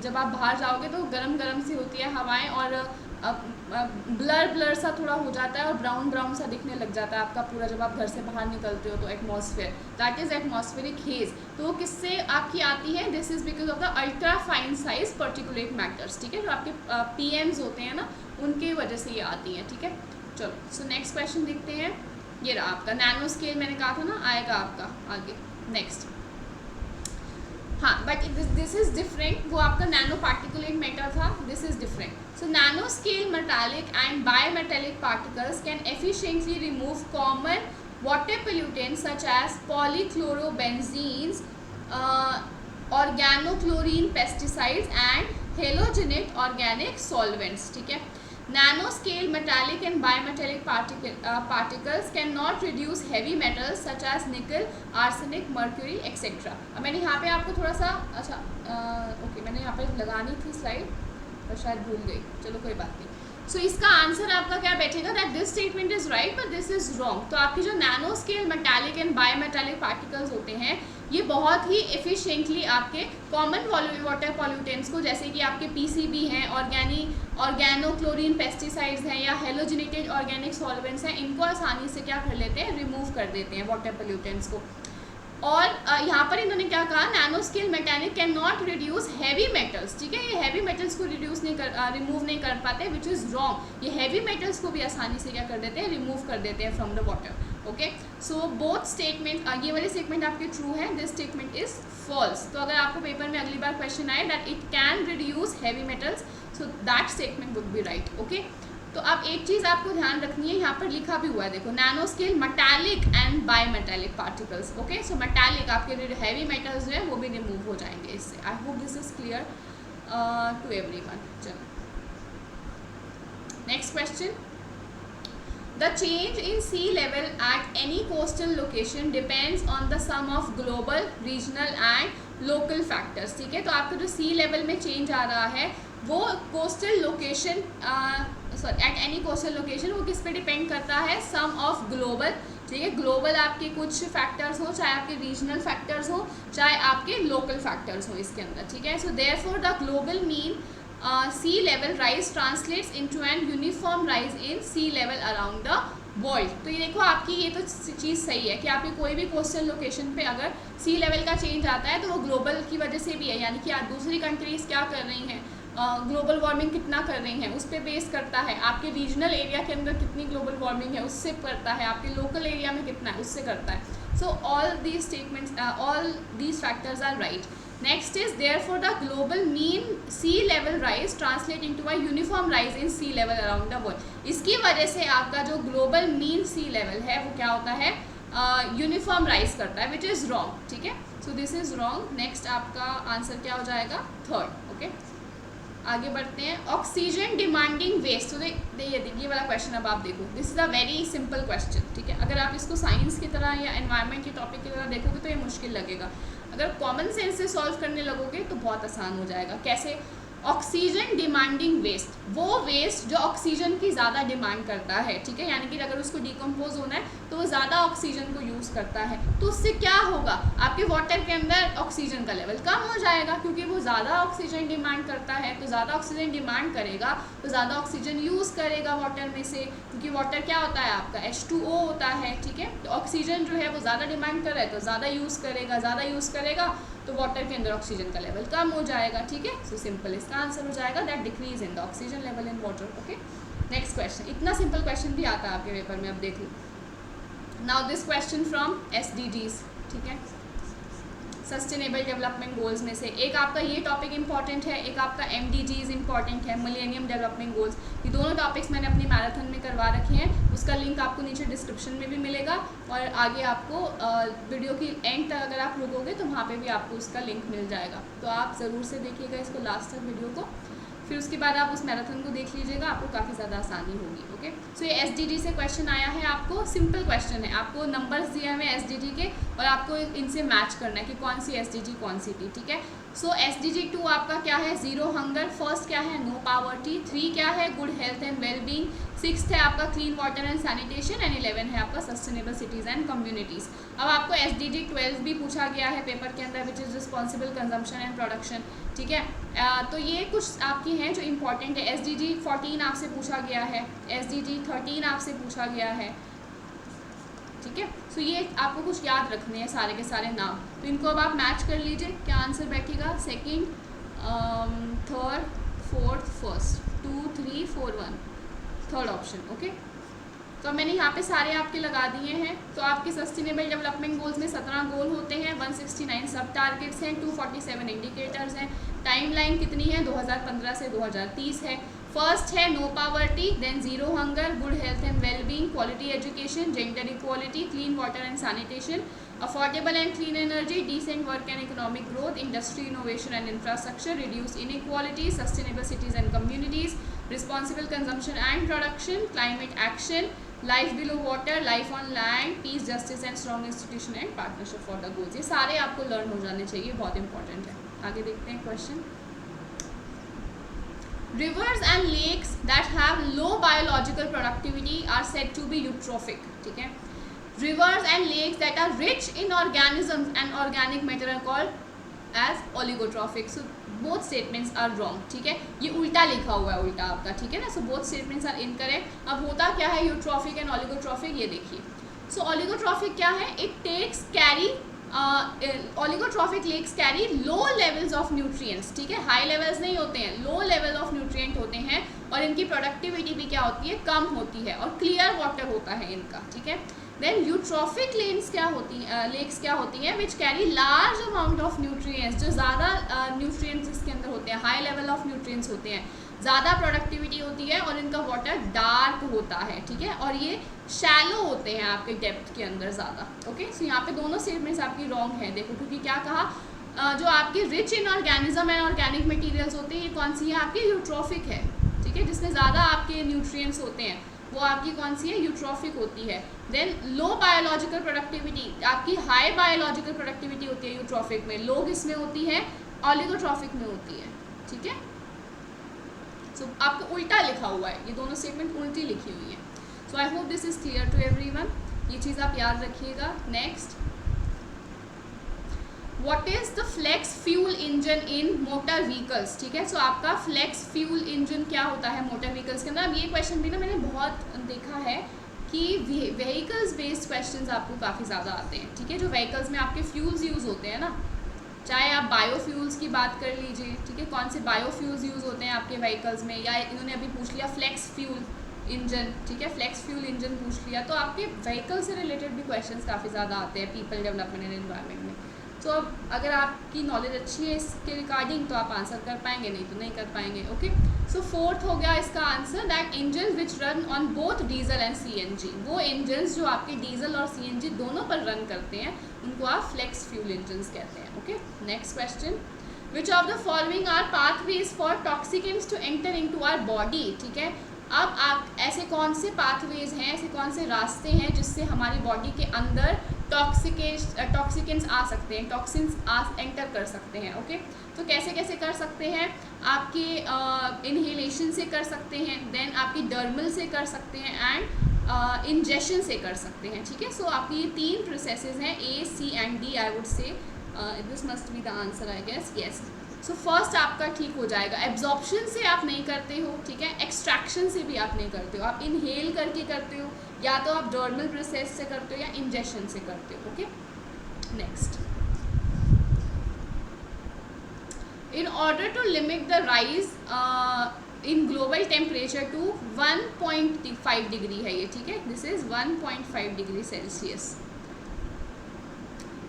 जब आप बाहर जाओगे तो गरम गरम सी होती है हवाएं और ब्लर ब्लर सा थोड़ा हो जाता है और ब्राउन ब्राउन सा दिखने लग जाता है आपका पूरा जब आप घर से बाहर निकलते हो। तो atmosphere, that is atmospheric hedge. तो वो किससे आपकी आती है, this is because of the ultra fine size particulate matters, ठीक है, जो आपके पीएम्स होते हैं ना, उनके वजह से ये आती हैं, ठीक है। चलो सो नेक्स्ट क्वेश्चन देखते हैं। ये रहा आपका नैनो स्केल, मैंने कहा था ना आएगा आपका आगे। नेक्स्ट, हाँ, बट दिस इज डिफरेंट, वो आपका नैनो पार्टिकुलेट मैटर था, this is different. So nano scale metallic and biometallic particles can efficiently remove common water pollutants such as polychlorobenzenes, organochlorine pesticides and halogenate organic solvents, ठीक है। Nano scale metallic and bimetallic particles cannot reduce heavy metals such as nickel, arsenic, mercury, etc. अब मैंने यहाँ पे आपको थोड़ा सा okay मैंने यहाँ पे लगानी थी स्लाइड और शायद भूल गई, चलो कोई बात नहीं। सो इसका आंसर आपका क्या बैठेगा, that this statement is right but this is wrong. तो आपकी जो nano scale metallic and biometallic particles होते हैं, ये बहुत ही एफिशिएंटली आपके कॉमन वाटर पॉल्यूटेंट्स को, जैसे कि आपके पीसीबी हैं, ऑर्गेनोक्लोरीन पेस्टिसाइड्स हैं या हेलोजिनेटेड ऑर्गेनिक सॉल्वेंट्स हैं, इनको आसानी से क्या कर लेते हैं, रिमूव कर देते हैं वाटर पॉल्यूटेंट्स को। और यहाँ पर इन्होंने क्या कहा, nano scale metallic can not reduce heavy metals, ठीक है, ये हैवी मेटल्स को रिमूव नहीं कर पाते, विच इज़ रॉन्ग। ये हैवी मेटल्स को भी आसानी से क्या कर देते हैं, रिमूव कर देते हैं from the water. Okay, so both statement, ये वाली स्टेटमेंट आपकी ट्रू है, दिस स्टेटमेंट इज फॉल्स। तो अगर आपको पेपर में अगली बार क्वेश्चन आए that it can reduce heavy metals, so that statement would be right. Okay, तो अब एक चीज़ आपको ध्यान रखनी है, यहाँ पर लिखा भी हुआ है, देखो, nano scale metallic and biometallic particles. Okay, so metallic आपके हैवी मेटल्स जो है वो भी रिमूव हो जाएंगे इससे। I hope this is clear to everyone. चलो next question, the change in sea level at any coastal location depends on the sum of global, regional and local factors, ठीक है। तो आपका जो sea level में change आ रहा है वो coastal location at any coastal location वो किस पे डिपेंड करता है, sum of global, ठीक है। ग्लोबल आपके कुछ फैक्टर्स हो, चाहे आपके रीजनल फैक्टर्स हो, चाहे आपके लोकल फैक्टर्स हो इसके अंदर, ठीक है। So therefore the global mean sea level rise translates into an uniform rise in sea level around the world. तो ये देखो आपकी ये तो चीज़ सही है कि आपकी कोई भी कोस्टल लोकेशन पे अगर सी लेवल का चेंज आता है तो वो ग्लोबल की वजह से भी है, यानी कि आप दूसरी कंट्रीज़ क्या कर रही हैं, ग्लोबल वार्मिंग कितना कर रही हैं उस पर बेस करता है, आपके रीजनल एरिया के अंदर कितनी ग्लोबल वार्मिंग है उससे करता है, आपके लोकल एरिया में कितना है उससे करता है। So all these statements, all these factors are right. Next is therefore the global mean sea level rise translating to a uniform rise in sea level around the world। इसकी वजह से आपका जो global mean sea level है वो क्या होता है, यूनिफॉर्म राइज करता है, विच इज़ रॉन्ग, ठीक है। So this is wrong. Next आपका आंसर क्या हो जाएगा, थर्ड। ओके, आगे बढ़ते हैं। ऑक्सीजन डिमांडिंग वेस्ट, तो ये वाला क्वेश्चन अब आप देखो, this is a very simple question, ठीक है। अगर आप इसको साइंस की तरह या एनवायरनमेंट के टॉपिक की तरह देखोगे तो ये मुश्किल लगेगा, अगर कॉमन सेंस से सॉल्व करने लगोगे तो बहुत आसान हो जाएगा। कैसे, ऑक्सीजन डिमांडिंग वेस्ट, वो वेस्ट जो ऑक्सीजन की ज़्यादा डिमांड करता है, ठीक है, यानी कि अगर उसको डिकम्पोज होना है तो वो ज़्यादा ऑक्सीजन को यूज़ करता है, तो उससे क्या होगा, आपके वाटर के अंदर ऑक्सीजन का लेवल कम हो जाएगा, क्योंकि वो ज़्यादा ऑक्सीजन डिमांड करता है। तो ज़्यादा ऑक्सीजन डिमांड करेगा तो ज़्यादा ऑक्सीजन यूज़ करेगा वाटर में से, क्योंकि वाटर क्या होता है आपका H2O होता है, ठीक है। तो ऑक्सीजन जो है वो ज़्यादा डिमांड कर रहा है तो ज़्यादा यूज़ करेगा, ज़्यादा यूज़ करेगा तो वाटर के अंदर ऑक्सीजन का लेवल कम हो जाएगा, ठीक है। सो सिंपल इसका आंसर हो जाएगा that decrease in the oxygen level in water. Okay, next question, इतना सिंपल क्वेश्चन भी आता है आपके पेपर में, अब देख लो। Now this question from SDGs, ठीक है, सस्टेनेबल डेवलपमेंट गोल्स में से। एक आपका ये टॉपिक इंपॉर्टेंट है, एक आपका MDGs इंपॉर्टेंट है, मिलेनियम डेवलपमेंट गोल्स। ये दोनों टॉपिक्स मैंने अपनी मैराथन में करवा रखे हैं, उसका लिंक आपको नीचे डिस्क्रिप्शन में भी मिलेगा और आगे आपको वीडियो की एंड तक अगर आप रुकोगे तो वहाँ पे भी आपको उसका लिंक मिल जाएगा। तो आप ज़रूर से देखिएगा इसको लास्ट तक वीडियो को, फिर उसके बाद आप उस मैराथन को देख लीजिएगा, आपको काफ़ी ज़्यादा आसानी होगी। ओके, सो ये SDG से क्वेश्चन आया है, आपको सिंपल क्वेश्चन है, आपको नंबर्स दिए हुए हैं SDG के और आपको इनसे मैच करना है कि कौन सी SDG कौन सी थी। ठीक है, सो SDG 2 आपका क्या है, ज़ीरो हंगर। फर्स्ट क्या है, नो पावर्टी। 3 क्या है, गुड हेल्थ एंड वेलबींग। 6 है आपका clean water and sanitation and 11 है आपका सस्टेनेबल सिटीज़ एंड कम्युनिटीज़। अब आपको SDG 12 भी पूछा गया है पेपर के अंदर, which is responsible consumption and production. ठीक है, तो ये कुछ आपकी हैं जो इम्पॉर्टेंट है। SDG 14 आपसे पूछा गया है, SDG 13 आपसे पूछा गया है। ठीक है, सो ये आपको कुछ याद रखने हैं सारे के सारे नाम, तो इनको अब आप मैच कर लीजिए, क्या आंसर बैठेगा। Second, third, fourth, first, 2, 3, 4, 1, third option. Okay, तो मैंने यहाँ पे सारे आपके लगा दिए हैं। तो आपके सस्टेनेबल डेवलपमेंट गोल्स में 17 गोल होते हैं, 169 सब टारगेट्स हैं, 247 इंडिकेटर्स हैं। टाइमलाइन कितनी है, 2015 से 2030 है। फर्स्ट है no poverty, then zero hunger, good health and wellbeing, quality education, gender equality, clean water and sanitation, affordable and clean energy, decent work and economic growth, industry innovation and infrastructure, reduce inequality, sustainable cities and communities, responsible consumption and production, climate action, life below water, life on land, peace, justice and strong institution and partnership for the goals. ये सारे आपको learn हो जाने चाहिए, बहुत important है। आगे देखते हैं question. Rivers and lakes that have low biological productivity are said to be eutrophic. ठीक है, rivers and lakes that are rich in organisms and organic matter are called as oligotrophic. So both statements are wrong. ठीक है, ये उल्टा लिखा हुआ है, उल्टा आपका। ठीक है ना, so both statements are incorrect। अब होता क्या है eutrophic and oligotrophic, ये देखिए। So oligotrophic क्या है, it takes carry oligotrophic lakes carry low levels of nutrients. ठीक है, हाई लेवल्स नहीं होते हैं, लो लेवल ऑफ न्यूट्रिएंट होते हैं और इनकी प्रोडक्टिविटी भी क्या होती है, कम होती है और क्लियर वाटर होता है इनका। ठीक है, देन यूट्रॉफिक लेक्स क्या होती हैं, which carry large amount of nutrients, जो ज़्यादा न्यूट्रिएंट्स इसके अंदर होते हैं, हाई लेवल ऑफ न्यूट्रिएंट्स होते हैं, ज़्यादा प्रोडक्टिविटी होती है और इनका वाटर डार्क होता है। ठीक है, और ये शैलो होते हैं आपके डेप्थ के अंदर ज़्यादा। ओके, सो यहाँ पे दोनों स्टेटमेंट्स आपकी रॉन्ग है। देखो, क्योंकि क्या कहा, जो आपकी rich in organism and organic materials होते हैं, ये कौन सी है आपकी, यूट्रॉफिक है। ठीक है, जिसमें ज़्यादा आपके न्यूट्रिएंट्स होते हैं वो आपकी कौन सी है, यूट्रॉफिक होती है। देन लो बायोलॉजिकल प्रोडक्टिविटी, आपकी हाई बायोलॉजिकल प्रोडक्टिविटी होती है यूट्रॉफिक में, लो किसमें होती है, ऑलिगोट्रॉफिक में होती है। ठीक है, सो आपको उल्टा लिखा हुआ है, ये दोनों स्टेटमेंट उल्टी लिखी हुई है। So I hope this is clear to everyone, ये चीज़ आप याद रखिएगा। Next, what is the flex fuel engine in motor vehicles. ठीक है, सो आपका फ्लेक्स फ्यूल इंजन क्या होता है मोटर व्हीकल्स के अंदर। अब ये क्वेश्चन भी ना मैंने बहुत देखा है कि व्हीकल्स बेस्ड क्वेश्चंस आपको काफ़ी ज़्यादा आते हैं। ठीक है, जो व्हीकल्स में आपके फ्यूल्स यूज़ होते हैं ना, चाहे आप बायोफ्यूल्स की बात कर लीजिए। ठीक है, कौन से बायोफ्यूल्स यूज़ होते हैं आपके व्हीकल्स में, या इन्होंने अभी पूछ लिया फ्लेक्स फ्यूल इंजन। ठीक है, फ्लेक्स फ्यूल इंजन पूछ लिया, तो आपके व्हीकल से रिलेटेड भी क्वेश्चंस काफ़ी ज़्यादा आते हैं पीपल डेवलपमेंट एंड एनवायरनमेंट में। तो अब अगर आपकी नॉलेज अच्छी है इसके रिगार्डिंग तो आप आंसर कर पाएंगे, नहीं तो नहीं कर पाएंगे। ओके, सो फोर्थ हो गया इसका answer, that engine which run on both diesel and CNG। वो इंजन्स जो आपके डीजल और CNG दोनों पर रन करते हैं उनको आप फ्लेक्स फ्यूल इंजन्स कहते हैं। Okay, next question, which of the following are pathways for toxicants to enter into our body. ठीक है, अब आप ऐसे कौन से पाथवेज हैं, ऐसे कौन से रास्ते हैं जिससे हमारी बॉडी के अंदर टॉक्सिकेंट्स आ सकते हैं, टॉक्सिन्स एंटर कर सकते हैं। ओके, तो कैसे कैसे कर सकते हैं, आपके इनहेलेशन से कर सकते हैं, देन आपकी डर्मल से कर सकते हैं एंड इंजेक्शन से कर सकते हैं। ठीक है, सो आपकी ये 3 प्रोसेसेस हैं, A, C and D। I would say this must be the answer, I guess. Yes, so first आपका ठीक हो जाएगा। एब्जॉर्प्शन से आप नहीं करते हो, ठीक है, एक्सट्रैक्शन से भी आप नहीं करते हो, आप इनहेल करके करते हो, या तो आप डर्मल प्रोसेस से करते हो या इंजेक्शन से करते हो। Okay, next, in order to limit the rise in global temperature to 1.5 degree है ये। ठीक है, this is 1.5 degree celsius.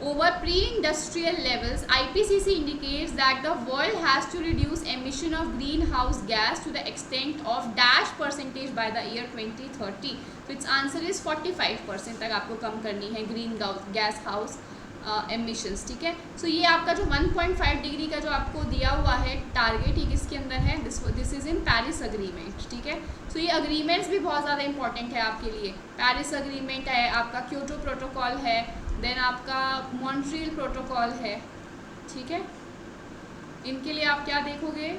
over pre-industrial levels, IPCC indicates that the world has to reduce emission of greenhouse gas to the extent of dash percentage by the year 2030. तो its answer is 45% तक आपको कम करनी है green gas house emissions, ठीक है। सो ये आपका जो 1.5 डिग्री का जो आपको दिया हुआ है टारगेट, ये किसके अंदर है? This is in Paris agreement, ठीक है। सो ये अग्रीमेंट्स भी बहुत ज़्यादा इंपॉर्टेंट है आपके लिए। पेरिस अग्रीमेंट है, आपका क्योटो प्रोटोकॉल है, देन आपका मॉन्ट्रियल प्रोटोकॉल है, ठीक है। इनके लिए आप क्या देखोगे?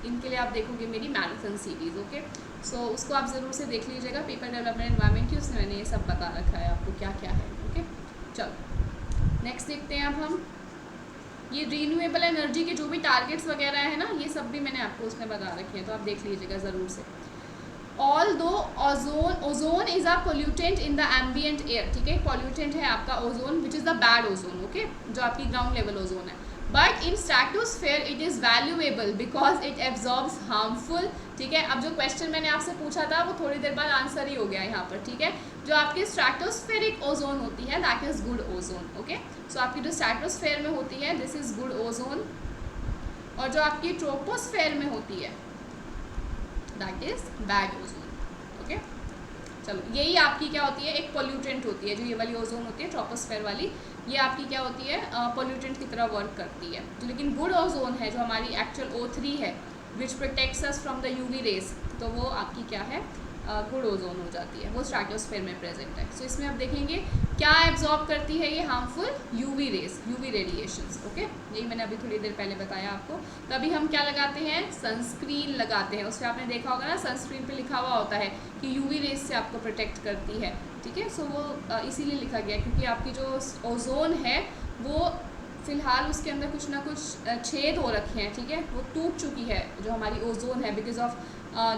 इनके लिए आप देखोगे मेरी मैराथन सीरीज़, ओके। सो उसको आप ज़रूर से देख लीजिएगा, पेपर डेवलपमेंट एनवायरनमेंट की, उसमें मैंने ये सब बता रखा है आपको क्या क्या है, ओके। चलो नेक्स्ट देखते हैं अब हम ये रीन्यूएबल एनर्जी के जो भी टारगेट्स वगैरह है ना, ये सब भी मैंने आपको उसमें बता रखे हैं, तो आप देख लीजिएगा ज़रूर से। Although ozone is a pollutant in the ambient air, ठीक है, pollutant है आपका ozone, which is the bad ozone, okay, जो आपकी ग्राउंड लेवल ओजोन है। But in stratosphere it is valuable because it absorbs harmful, ठीक है। अब जो क्वेश्चन मैंने आपसे पूछा था वो थोड़ी देर बाद आंसर ही हो गया यहाँ पर, ठीक है। जो आपकी स्ट्रैटोस्फेरिक ओजोन होती है that is good ozone, okay. So आपकी जो स्ट्रैटोस्फेयर में होती है दिस इज़ गुड ओजोन, और जो आपकी ट्रोपोस्फेयर में होती है that is bad ozone, okay. चलो यही आपकी क्या होती है, एक पोल्यूटेंट होती है, जो ये वाली ओजोन होती है ट्रोपोस्फेयर वाली, ये आपकी क्या होती है, पोल्यूटेंट की तरह वर्क करती है। तो लेकिन गुड ओजोन है जो हमारी एक्चुअल O3 है which protects us from the UV rays, तो वो आपकी क्या है, गुड ओजोन हो जाती है, वो स्ट्रैटोस्फेयर में प्रेजेंट है। सो इसमें आप देखेंगे क्या एब्जॉर्ब करती है ये harmful UV rays, UV radiations, okay. यही मैंने अभी थोड़ी देर पहले बताया आपको। तो अभी हम क्या लगाते हैं, सनस्क्रीन लगाते हैं। उससे आपने देखा होगा ना, सनस्क्रीन पे लिखा हुआ होता है कि UV रेज से आपको प्रोटेक्ट करती है, ठीक है। सो वो इसीलिए लिखा गया क्योंकि आपकी जो ओजोन है वो फ़िलहाल उसके अंदर कुछ ना कुछ छेद हो रखे हैं, ठीक है, वो टूट चुकी है जो हमारी ओजोन है, because of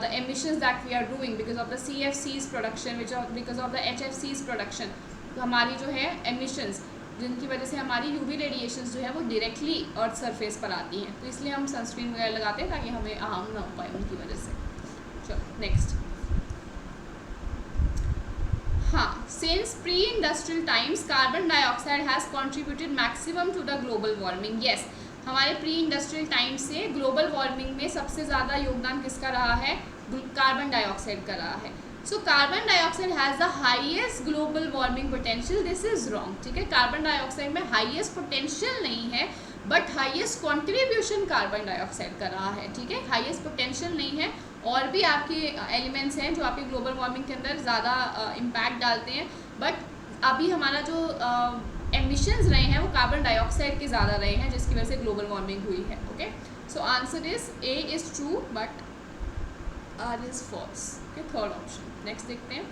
the emissions that we are doing because of the CFCs production, because of the HFCs production। तो हमारी जो है emissions जिनकी वजह से हमारी UV रेडिएशंस जो है वो डायरेक्टली अर्थ सरफेस पर आती हैं, तो इसलिए हम सनस्क्रीन वगैरह लगाते हैं ताकि हमें हार्म ना हो पाए उनकी वजह से। चलो नेक्स्ट, हाँ, since pre industrial times carbon dioxide has contributed maximum to the global warming. Yes, हमारे प्री इंडस्ट्रियल टाइम से ग्लोबल वार्मिंग में सबसे ज़्यादा योगदान किसका रहा है, कार्बन डाइऑक्साइड का रहा है। So carbon dioxide has the highest global warming potential, this is wrong, ठीक है। कार्बन डाइऑक्साइड में हाईएस्ट पोटेंशियल नहीं है but highest contribution carbon dioxide का रहा है, ठीक है। हाईएस्ट पोटेंशियल नहीं है, और भी आपके एलिमेंट्स हैं जो आपके ग्लोबल वार्मिंग के अंदर ज़्यादा इम्पैक्ट डालते हैं, बट अभी हमारा जो एमिशंस रहे हैं वो कार्बन डाइऑक्साइड के ज़्यादा रहे हैं, जिसकी वजह से ग्लोबल वार्मिंग हुई है, okay. So answer is A is true but R is false, okay, third option. Next देखते हैं,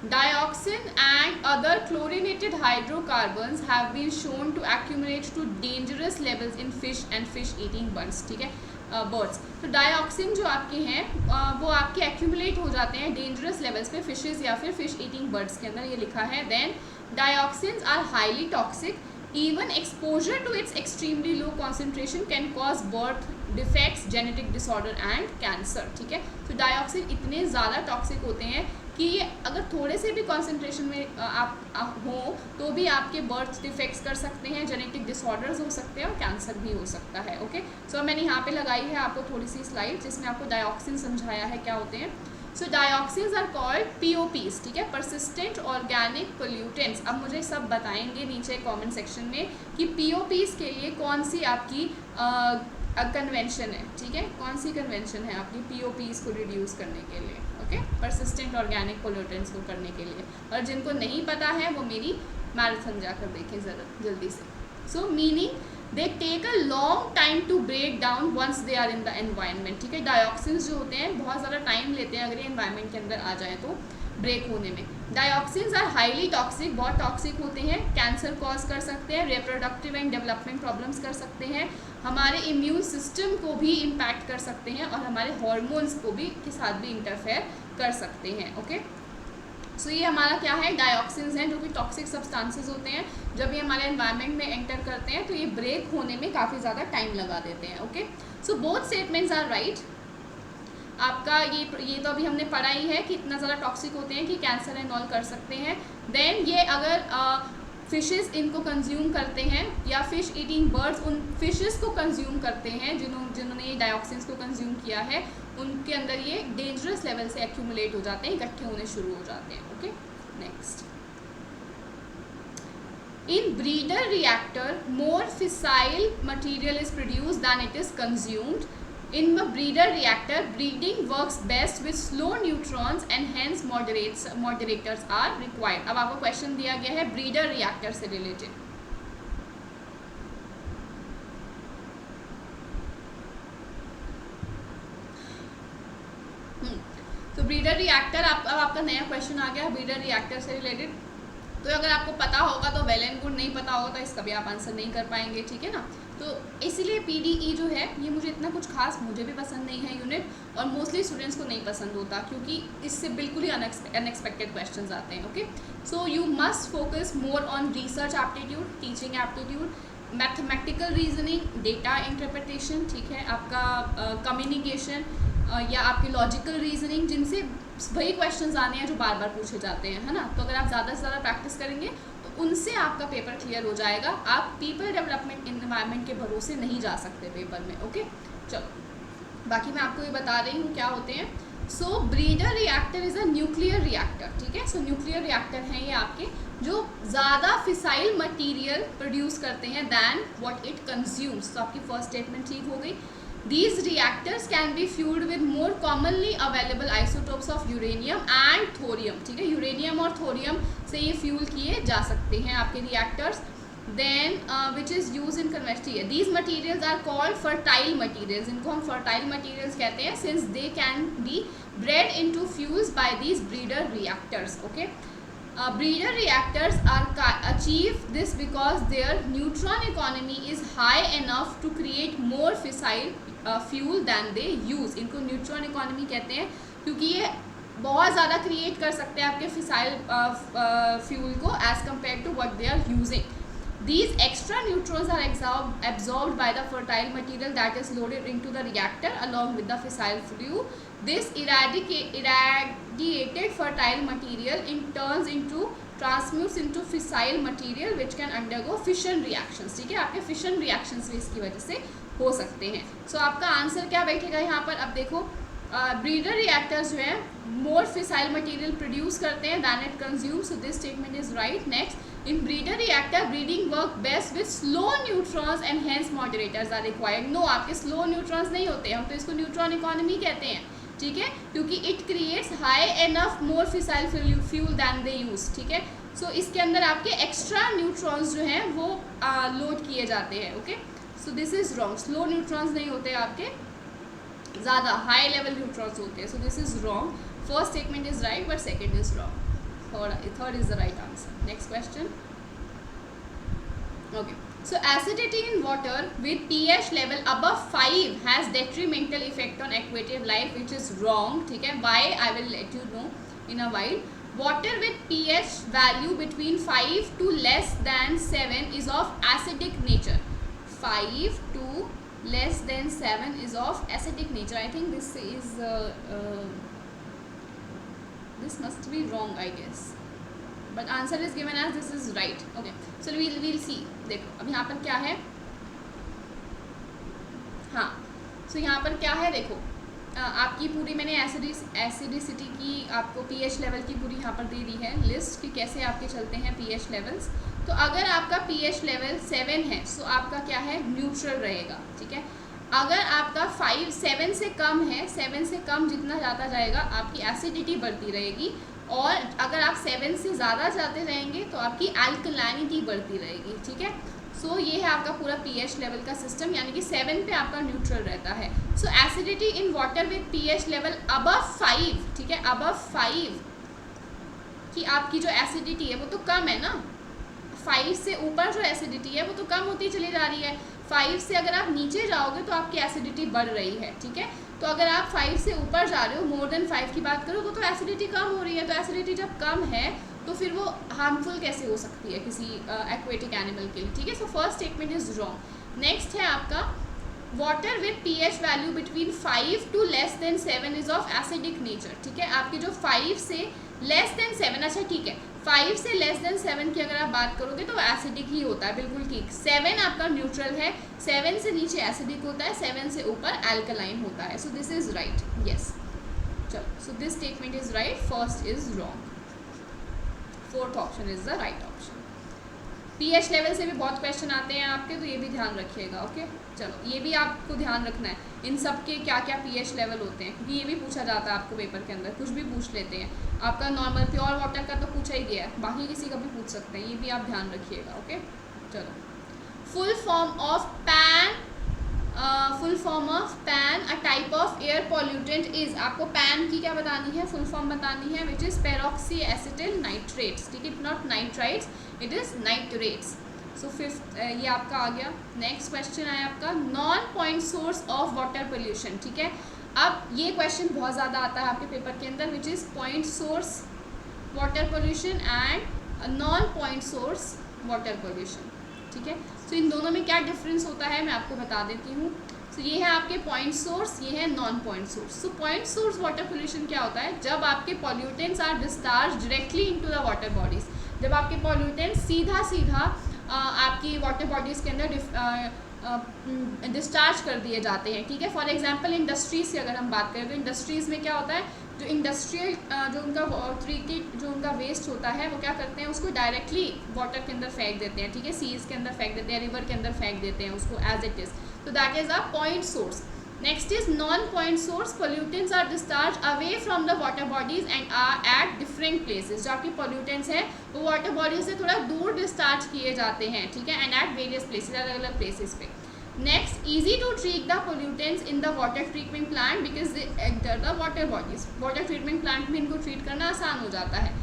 dioxin and other chlorinated hydrocarbons have been shown to accumulate to dangerous levels in fish and fish eating birds, ठीक है, birds. तो dioxin जो आपके हैं वो आपके एक्यूमुलेट हो जाते हैं डेंजरस लेवल्स पे फिशेज़ या फिर फिश ईटिंग बर्ड्स के अंदर, ये लिखा है। Then dioxins are highly toxic, even exposure to its extremely low concentration can cause birth defects, genetic disorder and cancer, ठीक है। तो डाइऑक्सिन इतने ज़्यादा टॉक्सिक होते हैं कि ये अगर थोड़े से भी कॉन्सेंट्रेशन में आप हो तो भी आपके बर्थ डिफेक्ट्स कर सकते हैं, जेनेटिक डिसऑर्डर्स हो सकते हैं और कैंसर भी हो सकता है, ओके। सो मैंने यहाँ पे लगाई है आपको थोड़ी सी स्लाइड जिसमें आपको डाइऑक्सिन समझाया है क्या होते हैं। सो डाइऑक्सिन्स आर कॉल्ड POPs, ठीक है, परसिस्टेंट ऑर्गेनिक पोल्यूटेंट्स। अब मुझे सब बताएंगे नीचे कमेंट सेक्शन में कि POPs के लिए कौन सी आपकी कन्वेंशन है, ठीक है, कौन सी कन्वेंशन है आपकी POPs को रिड्यूस करने के लिए, ओके, परसिस्टेंट ऑर्गेनिक पोल्यूटेंट्स को करने के लिए। और जिनको नहीं पता है वो मेरी मैराथन जाकर देखें ज़रा जल्दी से। So meaning they take a long time to break down once they are in the environment, ठीक है। डाइऑक्सिन्स जो होते हैं बहुत ज़्यादा टाइम लेते हैं अगर ये एनवायरनमेंट के अंदर आ जाए तो ब्रेक होने में। डाइऑक्सिन्स आर हाईली टॉक्सिक, बहुत टॉक्सिक होते हैं, कैंसर कॉज कर सकते हैं, रिप्रोडक्टिव एंड डेवलपमेंट प्रॉब्लम्स कर सकते हैं, हमारे इम्यून सिस्टम को भी इम्पैक्ट कर सकते हैं और हमारे हॉर्मोन्स को भी के साथ भी इंटरफेयर कर सकते हैं, ओके। सो ये हमारा क्या है, डाइऑक्सिन्स हैं जो कि टॉक्सिक सब्सटेंसेस होते हैं, जब ये हमारे एनवायरनमेंट में एंटर करते हैं तो ये ब्रेक होने में काफ़ी ज़्यादा टाइम लगा देते हैं, okay. So both statements are right. आपका ये तो अभी हमने पढ़ा ही है कि इतना ज़्यादा टॉक्सिक होते हैं कि कैंसर एंड ऑल कर सकते हैं। देन ये अगर फिशेस इनको कंज्यूम करते हैं, या फिश ईटिंग बर्ड्स उन फिशेस को कंज्यूम करते हैं जिन्होंने ये डायोक्सिन्स को कंज्यूम किया है, उनके अंदर ये डेंजरस लेवल से एक्यूमुलेट हो जाते हैं, इकट्ठे होने शुरू हो जाते हैं। Okay, next, in breeder reactor more fissile material is produced than it is consumed. In the breeder reactor, breeding works best with slow neutrons and hence moderators are required. अब आपको क्वेश्चन दिया गया है ब्रीडर रिएक्टर से related. तो breeder reactor, अब आपका नया क्वेश्चन आ गया ब्रीडर रिएक्टर से रिलेटेड। तो अगर आपको पता होगा तो वेल एंड गुड, नहीं पता होगा तो इसका भी आप आंसर नहीं कर पाएंगे, ठीक है ना। तो इसीलिए पीडीई जो है ये मुझे इतना कुछ खास मुझे भी पसंद नहीं है यूनिट, और मोस्टली स्टूडेंट्स को नहीं पसंद होता क्योंकि इससे बिल्कुल ही अनएक्सपेक्टेड क्वेश्चंस आते हैं। Okay, so you must focus more on research aptitude, teaching aptitude, mathematical reasoning, data interpretation, ठीक है, आपका कम्युनिकेशन या आपकी लॉजिकल रीजनिंग, जिनसे वही क्वेश्चंस आने हैं जो बार बार पूछे जाते हैं, है ना। तो अगर आप ज़्यादा से ज़्यादा प्रैक्टिस करेंगे तो उनसे आपका पेपर क्लियर हो जाएगा। आप पीपल डेवलपमेंट एनवायरनमेंट के भरोसे नहीं जा सकते पेपर में। ओके, चलो बाकी मैं आपको ये बता रही हूँ क्या होते हैं। So breeder reactor is a nuclear reactor, ठीक है। सो न्यूक्लियर रिएक्टर हैं ये आपके जो ज़्यादा फिसाइल मटीरियल प्रोड्यूस करते हैं दैन व्हाट इट कंज्यूम्स। तो आपकी फर्स्ट स्टेटमेंट ठीक हो गई। These reactors can be fueled with more commonly available isotopes of uranium and thorium, ठीक है, यूरेनियम और थोरियम से ये फ्यूल किए जा सकते हैं आपके reactors. Then which is use in converters, these materials are called fertile materials, इनको हम फर्टाइल मटीरियल्स कहते हैं since they can be bred into fuels by these breeder reactors. Okay, breeder reactors are achieve this because their neutron economy is high enough to create more fissile fuel than they use। इनको neutron economy कहते हैं क्योंकि ये बहुत ज़्यादा create कर सकते हैं आपके फिसाइल फ्यूल को as compare to what they are using. These extra neutrons are absorbed by the fertile material that is loaded into the reactor along with the fissile fuel. This irradiated fertile material in turns into transmutes into fissile material which can undergo fission reactions, ठीक है, आपके fission reactions भी इसकी वजह से हो सकते हैं। सो आपका आंसर क्या बैठेगा यहाँ पर, अब देखो ब्रीडर रिएक्टर्स जो है मोर फिसाइल मटेरियल प्रोड्यूस करते हैं than it consume, so this statement is right. Next, in breeder reactor breeding work best with slow neutrons and hence moderators are required. No, आपके स्लो न्यूट्रॉन्स नहीं होते, हम तो इसको न्यूट्रॉन इकोनॉमी कहते हैं, ठीक है, क्योंकि it creates high enough more fissile fuel than they use, ठीक है। सो इसके अंदर आपके एक्स्ट्रा न्यूट्रॉन्स जो हैं वो लोड किए जाते हैं। Okay, so this is wrong, slow neutrons नहीं होते आपके, ज़्यादा हाई लेवल न्यूट्रॉन्स होते हैं। So this is wrong, first statement is right but second is wrong, third is the right answer. Next question. Okay, so acidity in water with pH level above 5 has detrimental effect on aquatic life, which is wrong, ठीक है। Why, I will let you know in a while. Water with pH value between 5 to less than 7 is of acidic nature. 5 to less than 7 is of acidic nature. I think this is this must be wrong, I guess, but answer is given as this is right. Okay, so we'll see. देखो अब यहाँ पर क्या है, हाँ, so यहाँ पर क्या है, देखो आपकी पूरी मैंने एसिडिसिटी की आपको पीएच लेवल की पूरी यहाँ पर दे दी है लिस्ट कि कैसे आपके चलते हैं पीएच लेवल्स। तो अगर आपका पीएच लेवल 7 है सो आपका क्या है, न्यूट्रल रहेगा, ठीक है। अगर आपका 7 से कम है, 7 से कम जितना जाता जाएगा आपकी एसिडिटी बढ़ती रहेगी, और अगर आप 7 से ज़्यादा जाते रहेंगे तो आपकी अल्कलानिटी बढ़ती रहेगी, ठीक है। सो ये है आपका पूरा पीएच लेवल का सिस्टम, यानी कि 7 पे आपका न्यूट्रल रहता है। So acidity in water with pH level above 5, ठीक है, अबव 5 कि आपकी जो एसिडिटी है वो तो कम है ना, 5 से ऊपर जो एसिडिटी है वो तो कम होती चली जा रही है, 5 से अगर आप नीचे जाओगे तो आपकी एसिडिटी बढ़ रही है, ठीक है। तो अगर आप 5 से ऊपर जा रहे हो, मोर देन 5 की बात करो तो एसिडिटी कम हो रही है। तो एसिडिटी जब कम है तो फिर वो हार्मफुल कैसे हो सकती है किसी एक्वेटिक एनिमल के लिए, ठीक है। So first statement is wrong. Next है आपका water with pH value between 5 to less than 7 is of acidic nature. ठीक है, आपकी जो 5 से लेस देन 7, अच्छा ठीक है, 5 से लेस देन 7 की अगर आप बात करोगे तो एसिडिक ही होता है, बिल्कुल ठीक। 7 आपका न्यूट्रल है, 7 से नीचे एसिडिक होता है, 7 से ऊपर एल्कलाइन होता है। So this is right, yes. चलो, so this statement is right, first is wrong, fourth option is the right option. PH level से भी बहुत क्वेश्चन आते हैं आपके, तो ये भी ध्यान रखिएगा। ओके, चलो ये भी आपको ध्यान रखना है, इन सब के क्या क्या पीएच लेवल होते हैं, क्योंकि ये भी पूछा जाता है आपको पेपर के अंदर, कुछ भी पूछ लेते हैं। आपका नॉर्मल प्योर वाटर का तो पूछा ही गया है, बाकी किसी का भी पूछ सकते हैं, ये भी आप ध्यान रखिएगा। ओके, चलो, full form of pan, a type of air pollutant is, आपको पैन की क्या बतानी है, फुल फॉर्म बतानी है, which is peroxy acetyl nitrates. ठीक है, not nitrites, it is nitrates. So fifth ये आपका आ गया। नेक्स्ट क्वेश्चन है आपका non point source of water pollution. ठीक है, अब ये क्वेश्चन बहुत ज़्यादा आता है आपके पेपर के अंदर, which is point source water pollution and non point source water pollution. ठीक है, सो इन दोनों में क्या डिफरेंस होता है मैं आपको बता देती हूँ। सो ये है आपके पॉइंट सोर्स, ये है non point source. So point source water pollution क्या होता है, जब आपके pollutants are discharge directly into the water bodies, जब आपके पॉल्यूटेंट्स सीधा सीधा आपकी वाटर बॉडीज़ के अंदर डिस्चार्ज कर दिए जाते हैं। ठीक है, फॉर एग्जांपल इंडस्ट्रीज़ की अगर हम बात करें तो इंडस्ट्रीज़ में क्या होता है, जो इंडस्ट्रियल जो उनका ट्रीटेड जो उनका वेस्ट होता है वो क्या करते हैं, उसको डायरेक्टली वाटर के अंदर फेंक देते हैं। ठीक है, सीज़ के अंदर फेंक देते हैं, रिवर के अंदर फेंक देते हैं उसको एज इट इज़, तो that is a point source. Next is non point source, pollutants are discharge away from the water bodies and are at different places. जो आपकी पोल्यूटेंट्स हैं वो वाटर बॉडीज से थोड़ा दूर डिस्चार्ज किए जाते हैं। ठीक है, एंड एट वेरियस प्लेसेस, अलग अलग प्लेसेस पे। Next, easy to treat the pollutants in the water treatment plant because they enter the water bodies. Water treatment plant में इनको ट्रीट करना आसान हो जाता है,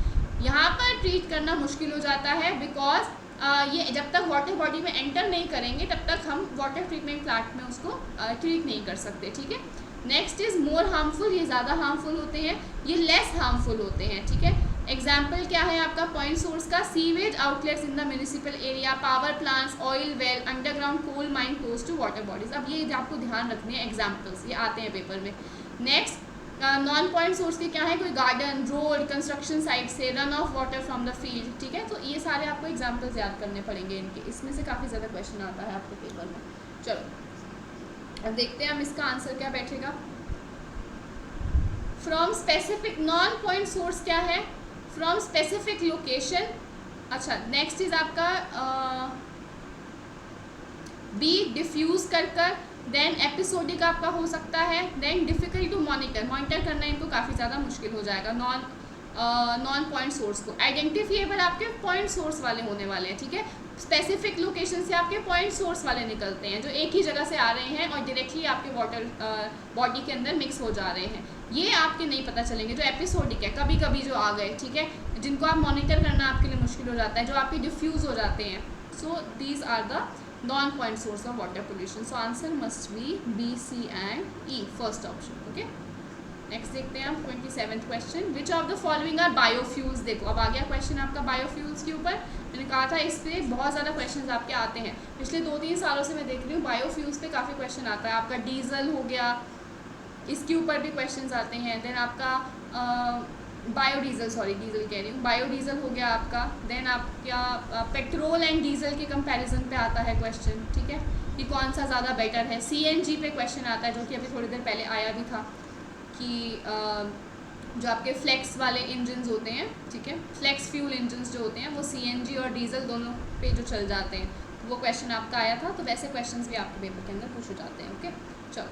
यहाँ पर ट्रीट करना मुश्किल हो जाता है, बिकॉज ये जब तक वाटर बॉडी में एंटर नहीं करेंगे तब तक हम वाटर ट्रीटमेंट प्लांट में उसको ट्रीट नहीं कर सकते। ठीक है, नेक्स्ट इज़ मोर हार्मफुल, ये ज़्यादा हार्मफुल होते हैं, ये लेस हार्मफुल होते हैं। ठीक है, एग्जाम्पल क्या है आपका पॉइंट सोर्स का, sewage outlets in the municipal area, power plants, oil well, underground coal mine close to water bodies. अब ये आपको ध्यान रखने हैं, एग्जाम्पल्स ये आते हैं पेपर में। नेक्स्ट, नॉन पॉइंट सोर्स के क्या है, कोई गार्डन, रोड, कंस्ट्रक्शन साइट से, run off water from the field. ठीक है, तो ये सारे आपको एग्जाम्पल्स याद करने पड़ेंगे इनके, इसमें से काफ़ी ज़्यादा क्वेश्चन आता है आपके पेपर में। चलो अब देखते हैं हम इसका आंसर क्या बैठेगा। From specific, non point source क्या है, फ्रॉम स्पेसिफिक लोकेशन। अच्छा, नेक्स्ट इज आपका बी डिफ्यूज़ कर, देन एपिसोडिक आपका हो सकता है, देन डिफ़िकल्ट टू मॉनिटर करना इनको काफ़ी ज़्यादा मुश्किल हो जाएगा नॉन पॉइंट सोर्स को। आइडेंटिफिएबल आपके पॉइंट सोर्स वाले होने वाले हैं। ठीक है, स्पेसिफिक लोकेशन से आपके पॉइंट सोर्स वाले निकलते हैं, जो एक ही जगह से आ रहे हैं और डायरेक्टली आपके वाटर बॉडी के अंदर मिक्स हो जा रहे हैं, ये आपके नहीं पता चलेंगे। जो एपिसोडिक है, कभी कभी जो आ गए, ठीक है, जिनको आप मॉनिटर करना आपके लिए मुश्किल हो जाता है, जो आपके डिफ्यूज़ हो जाते हैं। So these are the non point source of water pollution. So answer must be B, C and E, first option. Okay, next देखते हैं हम 27th question, which of the following are biofuels. देखो अब आ गया क्वेश्चन आपका biofuels के ऊपर। मैंने कहा था इस पर बहुत ज़्यादा क्वेश्चन आपके आते हैं, पिछले 2-3 सालों से मैं देख रही हूँ बायोफ्यूल्स पे काफ़ी क्वेश्चन आता है। आपका डीजल हो गया, इसके ऊपर भी क्वेश्चन आते हैं। देन आपका बायोडीज़ल, सॉरी डीजल कह रही हूँ, बायोडीज़ल हो गया आपका। देन आपका पेट्रोल एंड डीजल के कंपैरिजन पे आता है क्वेश्चन। ठीक है, कि कौन सा ज़्यादा बेटर है। सीएनजी पे क्वेश्चन आता है, जो कि अभी थोड़ी देर पहले आया भी था, कि जो आपके फ्लेक्स वाले इंजन्स होते हैं, ठीक है, फ्लेक्स फ्यूल इंजन्स जो होते हैं वो सीएनजी और डीजल दोनों पे जो चल जाते हैं, तो वो क्वेश्चन आपका आया था। तो वैसे क्वेश्चंस भी आपके पेपर के अंदर पूछे जाते हैं। ओके, चलो,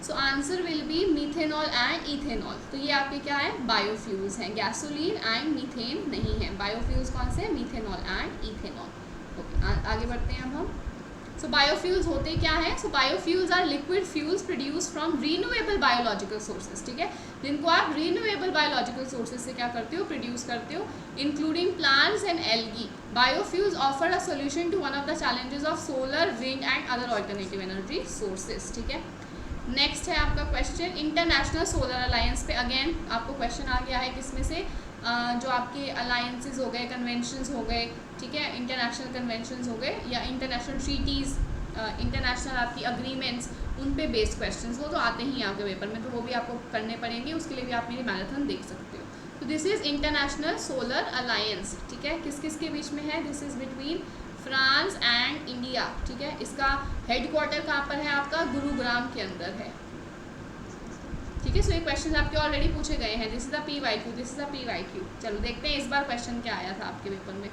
सो answer will B methanol and ethanol. तो ये आपके क्या है, बायोफ्यूल्स हैं, गैसोलीन एंड मीथेन नहीं है। बायोफ्यूल्स कौन से, मीथेनॉल एंड इथेनॉल। ओके, आगे बढ़ते हैं अब हम। सो बायोफ्यूल्स होते क्या हैं, so biofuels are liquid fuels produce from renewable biological sources. ठीक है, जिनको आप रीन्यूएबल बायोलॉजिकल सोर्सेज से क्या करते हो, प्रोड्यूस करते हो, including plants and algae. Biofuels offer a solution to one of the challenges of solar, wind and other alternative energy sources. ठीक है, नेक्स्ट है आपका क्वेश्चन इंटरनेशनल सोलर अलायंस पे। अगेन आपको क्वेश्चन आ गया है किसमें से, जो आपके अलायंसेस हो गए, कन्वेंशंस हो गए, ठीक है, इंटरनेशनल कन्वेंशंस हो गए या इंटरनेशनल ट्रीटीज़, इंटरनेशनल आपकी अग्रीमेंट्स, उन पे बेस्ड क्वेश्चंस, वो तो आते ही हैं आपके पेपर में, तो वो भी आपको करने पड़ेंगे, उसके लिए भी आप मेरी मैराथन देख सकते हो। तो this is international solar alliance, ठीक है, किस किस के बीच में है, this is between France and India, ठीक है। इसका हेडक्वार्टर कहाँ पर है आपका, गुरुग्राम के अंदर है, ठीक है। सो ये क्वेश्चन आपके ऑलरेडी पूछे गए हैं, this is the PYQ, this is the PYQ। चलो देखते हैं इस बार क्वेश्चन क्या आया था आपके पेपर में।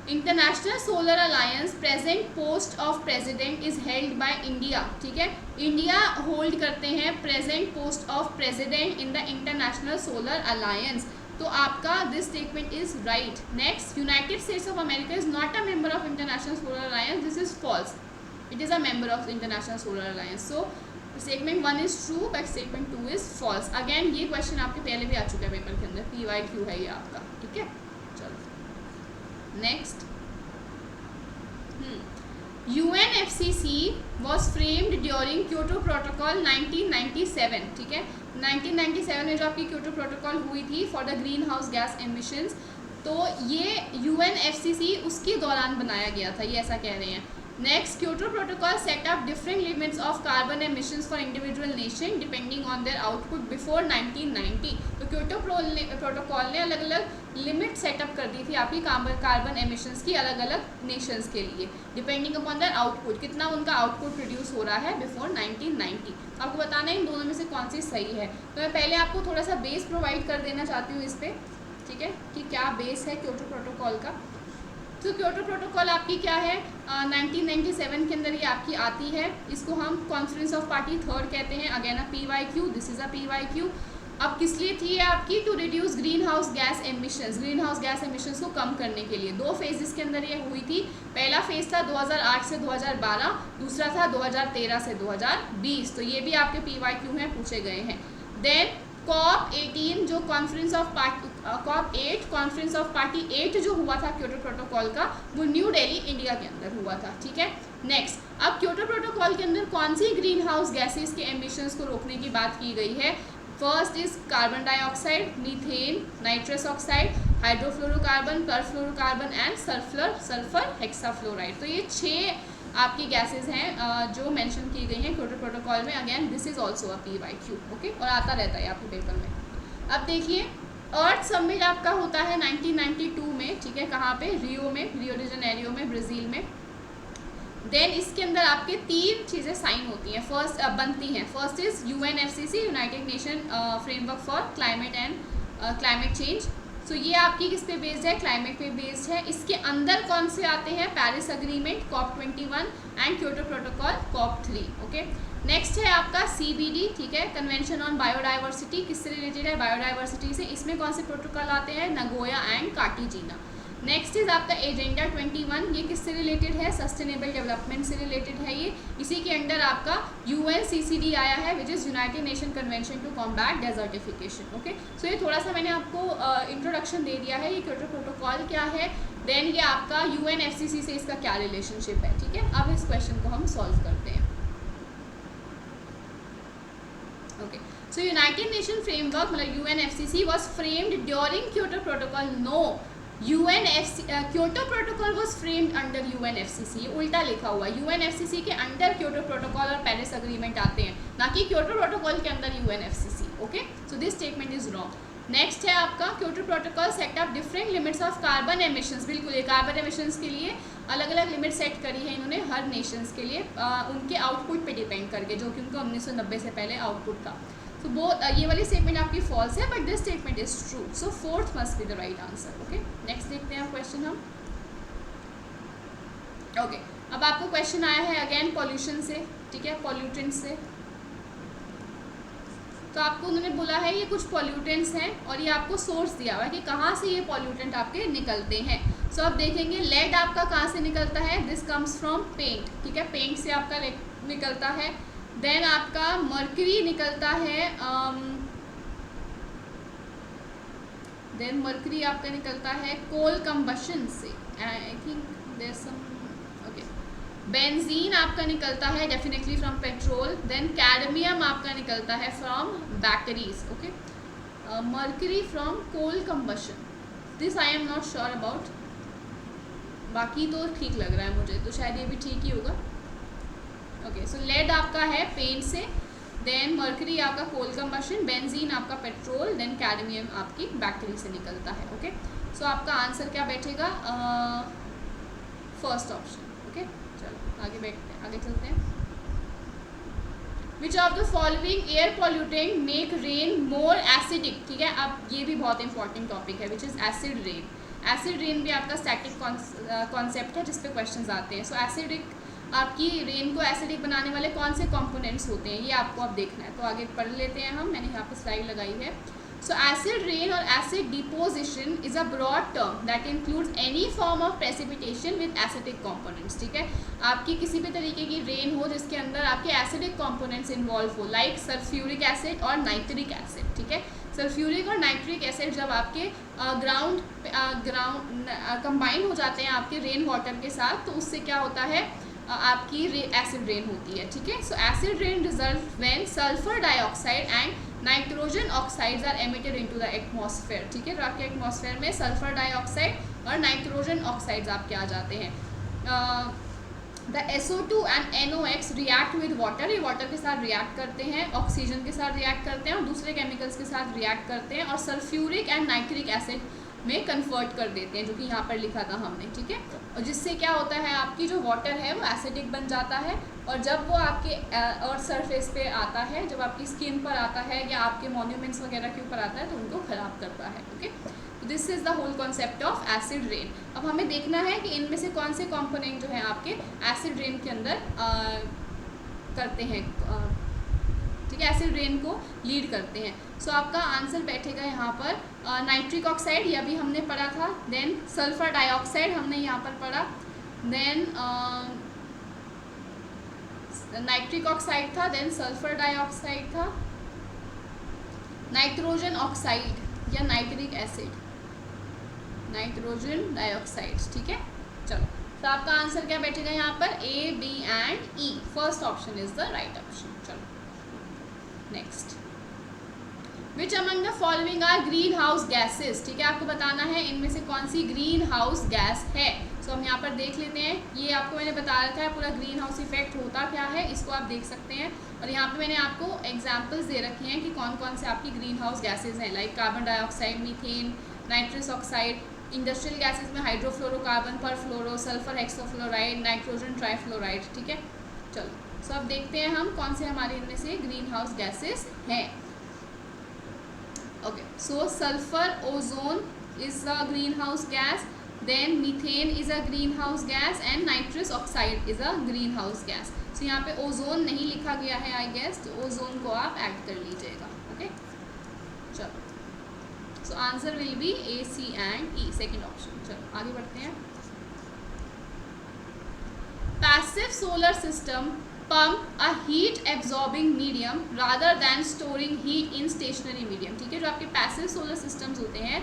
International solar alliance present post of president is held by India, ठीक है। इंडिया होल्ड करते हैं present post of president in the international solar alliance, तो आपका this statement is right. Next, United States of America is not a member of international solar alliance, this is false, it is a member of international solar alliance. So statement 1 is true but statement 2 is false. Again ये question आपके पहले भी आ चुका है paper के अंदर, PYQ है ये आपका, ठीक है। चलो next, UNFCCC was framed during Kyoto protocol 1997, ठीक है। 1997 में जो आपकी क्योटो प्रोटोकॉल हुई थी for the green house gas emissions, तो ये UNFCCC उसके दौरान बनाया गया था, ये ऐसा कह रहे हैं। Next, Kyoto Protocol set up different limits of carbon emissions for individual nation depending on their output before 1990। तो क्योटो प्रोटोकॉल ने अलग अलग लिमिट सेटअप कर दी थी आपकी कार्बन एमिशंस की अलग अलग नेशंस के लिए, डिपेंडिंग अपॉन देयर आउटपुट, कितना उनका आउटपुट प्रोड्यूस हो रहा है बिफोर 1990। आपको बताना है इन दोनों में से कौन सी सही है। तो मैं पहले आपको थोड़ा सा बेस प्रोवाइड कर देना चाहती हूँ इस पर, ठीक है, कि क्या बेस है क्योटो प्रोटोकॉल का। तो क्योटो प्रोटोकॉल आपकी क्या है, 1997 के अंदर ये आपकी आती है, इसको हम कॉन्फ्रेंस ऑफ पार्टी थर्ड कहते हैं। Again a PYQ, this is a PYQ। अब किस लिए थी ये आपकी, to reduce green house gas emissions, green house gas emissions को कम करने के लिए। 2 फेजेस के अंदर ये हुई थी। पहला फेज था 2008 से 2012, दूसरा था 2013 से 2020। तो ये भी आपके PYQ में पूछे गए हैं। देन COP18 जो conference of party COP8 conference of party 8 जो हुआ था क्योटो प्रोटोकॉल का, वो न्यू दिल्ली इंडिया के अंदर हुआ था, ठीक है। नेक्स्ट, अब क्योटो प्रोटोकॉल के अंदर कौन सी ग्रीन हाउस गैसेस के एमिशंस को रोकने की बात की गई है। First is carbon dioxide, methane, nitrous oxide, hydrofluorocarbon, perfluorocarbon and sulphur hexafluoride. तो ये 6 आपकी गैसेस हैं जो मेंशन की गई हैं क्योटो प्रोटोकॉल में। Again this is also a PYQ, okay, और आता रहता है आपके पेपर में। अब देखिए, अर्थ समिट आपका होता है 1992 में, ठीक है, कहाँ पे, रियो डी जनेरियो में, ब्राज़ील में। देन इसके अंदर आपके 3 चीज़ें साइन होती हैं, बनती हैं। First is UNFCCC, united nation framework for climate and climate change. So ये आपकी किस पे बेस्ड है, क्लाइमेट पे बेस्ड है। इसके अंदर कौन से आते हैं, Paris agreement COP21 and Kyoto protocol COP3, okay. Next है आपका CBD, ठीक है, कन्वेंशन ऑन बायोडाइवर्सिटी, किससे रिलेटेड है, बायोडाइवर्सिटी से। इसमें कौन से प्रोटोकॉल आते हैं, नगोया एंड कार्टिजीना। नेक्स्ट इज आपका एजेंडा 21, ये किससे रिलेटेड है, सस्टेनेबल डेवलपमेंट से रिलेटेड है ये। इसी के अंडर आपका UNCCD आया है, which is united nation convention to combat desertification, okay. So ये थोड़ा सा मैंने आपको इंट्रोडक्शन दे दिया है, ये क्योटो प्रोटोकॉल क्या है, देन ये आपका UNFCCC से इसका क्या रिलेशनशिप है, ठीक है। अब इस क्वेश्चन को हम सॉल्व करते हैं, okay. So United nation Framework मतलब UNFCCC was framed during Kyoto Protocol, no, Kyoto Protocol was framed under UNFCCC, ये उल्टा लिखा हुआ है। UNFCCC के अंडर क्योटो प्रोटोकॉल और पेरिस अग्रीमेंट आते हैं, ना कि क्योटो प्रोटोकॉल के अंदर UNFCCC, okay. So this statement is wrong. Next है आपका Kyoto Protocol set up different limits of carbon emissions, बिल्कुल ये कार्बन एमिशंस के लिए अलग अलग लिमिट सेट करी है इन्होंने हर नेशंस के लिए, उनके आउटपुट पे डिपेंड करके, जो कि उनका 1990 से पहले आउटपुट था। तो वो ये वाली स्टेटमेंट आपकी फॉल्स है, but this statement is true, so 4th must be the right answer, okay. Next देखते हैं क्वेश्चन हम, ओके। अब आपको क्वेश्चन आया है अगेन पॉल्यूशन से, ठीक है, पॉल्यूटेंट से। तो आपको उन्होंने बोला है ये कुछ पॉल्यूटेंट्स हैं और ये आपको सोर्स दिया हुआ है कि कहाँ से ये पॉल्यूटेंट आपके निकलते हैं। सो अब देखेंगे लेड आपका कहाँ से निकलता है, दिस कम्स फ्रॉम पेंट, ठीक है, पेंट से आपका निकलता है। देन आपका मर्करी निकलता है, देन मर्करी आपका निकलता है कोल कंबशन से, I think there some, okay. Benzene आपका निकलता है definitely from petrol. Then cadmium आपका निकलता है from batteries, okay. Mercury from coal combustion, this I am not sure about, बाकी तो ठीक लग रहा है मुझे, तो शायद ये भी ठीक ही होगा। ओके, सो लेड आपका है पेंट से, देन मर्करी आपका कोल कंबशन, बेंजीन आपका पेट्रोल, देन कैडमियम आपकी बैटरी से निकलता है। ओके, सो आपका आंसर क्या बैठेगा? First option. ओके, चलो आगे बैठते हैं, आगे चलते हैं। विच of the following air pollutant make rain more acidic? ठीक है, अब ये भी बहुत इंपॉर्टेंट टॉपिक है, which is acid rain. Acid rain भी आपका स्टैटिक कॉन्सेप्ट है जिस पे क्वेश्चंस आते हैं। सो एसिडिक आपकी रेन को एसिडिक बनाने वाले कौन से कंपोनेंट्स होते हैं, ये आपको अब देखना है। तो आगे पढ़ लेते हैं हम, मैंने यहाँ पे स्लाइड लगाई है। सो एसिड रेन और acid deposition is a broad term that includes any form of precipitation with acidic components. ठीक है, आपकी किसी भी तरीके की रेन हो जिसके अंदर आपके एसिडिक कंपोनेंट्स इन्वॉल्व हो, लाइक सल्फ्यूरिक एसिड और नाइट्रिक एसिड। ठीक है, सल्फ्यूरिक और नाइट्रिक एसिड जब आपके ग्राउंड कंबाइन हो जाते हैं आपके रेन वाटर के साथ, तो उससे क्या होता है, आपकी एसिड रेन होती है। ठीक है, so acid rain result when sulphur dioxide and nitrogen oxides are emitted into the atmosphere. ठीक है, तो आपके एटमॉस्फेयर में सल्फर डाइऑक्साइड और नाइट्रोजन ऑक्साइड्स आपके आ जाते हैं। The SO2 and NOx react with water, ये वाटर के साथ रिएक्ट करते हैं, ऑक्सीजन के साथ रिएक्ट करते हैं और दूसरे केमिकल्स के साथ रिएक्ट करते हैं और सल्फ्यूरिक एंड नाइट्रिक एसिड में कन्वर्ट कर देते हैं, जो कि यहाँ पर लिखा था हमने। ठीक है, और जिससे क्या होता है, आपकी जो वाटर है वो एसिडिक बन जाता है, और जब वो आपके अर्थ सरफेस पे आता है, जब आपकी स्किन पर आता है या आपके मॉन्यूमेंट्स वगैरह के ऊपर आता है, तो उनको ख़राब करता है। Okay, this is the whole concept of acid rain. अब हमें देखना है कि इनमें से कौन से कंपोनेंट जो है आपके एसिड रेन के अंदर करते हैं, ठीक है, एसिड रेन को लीड करते हैं। सो आपका आंसर बैठेगा यहाँ पर नाइट्रिक ऑक्साइड, यह भी हमने पढ़ा था, देन सल्फर डाइऑक्साइड हमने यहाँ पर पढ़ा, देन नाइट्रिक ऑक्साइड था, देन सल्फर डाइऑक्साइड था, नाइट्रोजन ऑक्साइड या नाइट्रिक एसिड, नाइट्रोजन डाइऑक्साइड। ठीक है, चलो, तो आपका आंसर क्या बैठेगा यहाँ पर? A, B and E। First option is the right option. चलो next, which among the following are green house gases? ठीक है, आपको बताना है इनमें से कौन सी ग्रीन हाउस गैस है। सो हम यहाँ पर देख लेते हैं, ये आपको मैंने बता रखा है पूरा ग्रीन हाउस इफेक्ट होता क्या है, इसको आप देख सकते हैं। और यहाँ पे मैंने आपको एग्जांपल्स दे रखे हैं कि कौन कौन से आपकी ग्रीन हाउस गैसेज हैं, like carbon dioxide, methane, nitrous oxide, industrial gases में हाइड्रोफ्लोरोकार्बन, परफ्लोरो, सल्फर हेक्सोफ्लोराइड, नाइट्रोजन ट्राइफ्लोराइड। ठीक है, चलो, सो अब देखते हैं हम कौन से हमारे इनमें से ग्रीन हाउस गैसेज हैं। Okay, so sulphur ozone is a green house gas, then methane is a green house gas and nitrous oxide is a green house gas. So यहाँ पे ओजोन नहीं लिखा गया है आई गेस, तो ozone को आप ऐड कर लीजिएगा। ओके, चलो, सो answer will B A, C and E, second option. चलो आगे बढ़ते हैं। Passive solar system pump a heat absorbing medium rather than storing heat in stationary medium। ठीक है, जो आपके पैसिव सोलर सिस्टम्स होते हैं,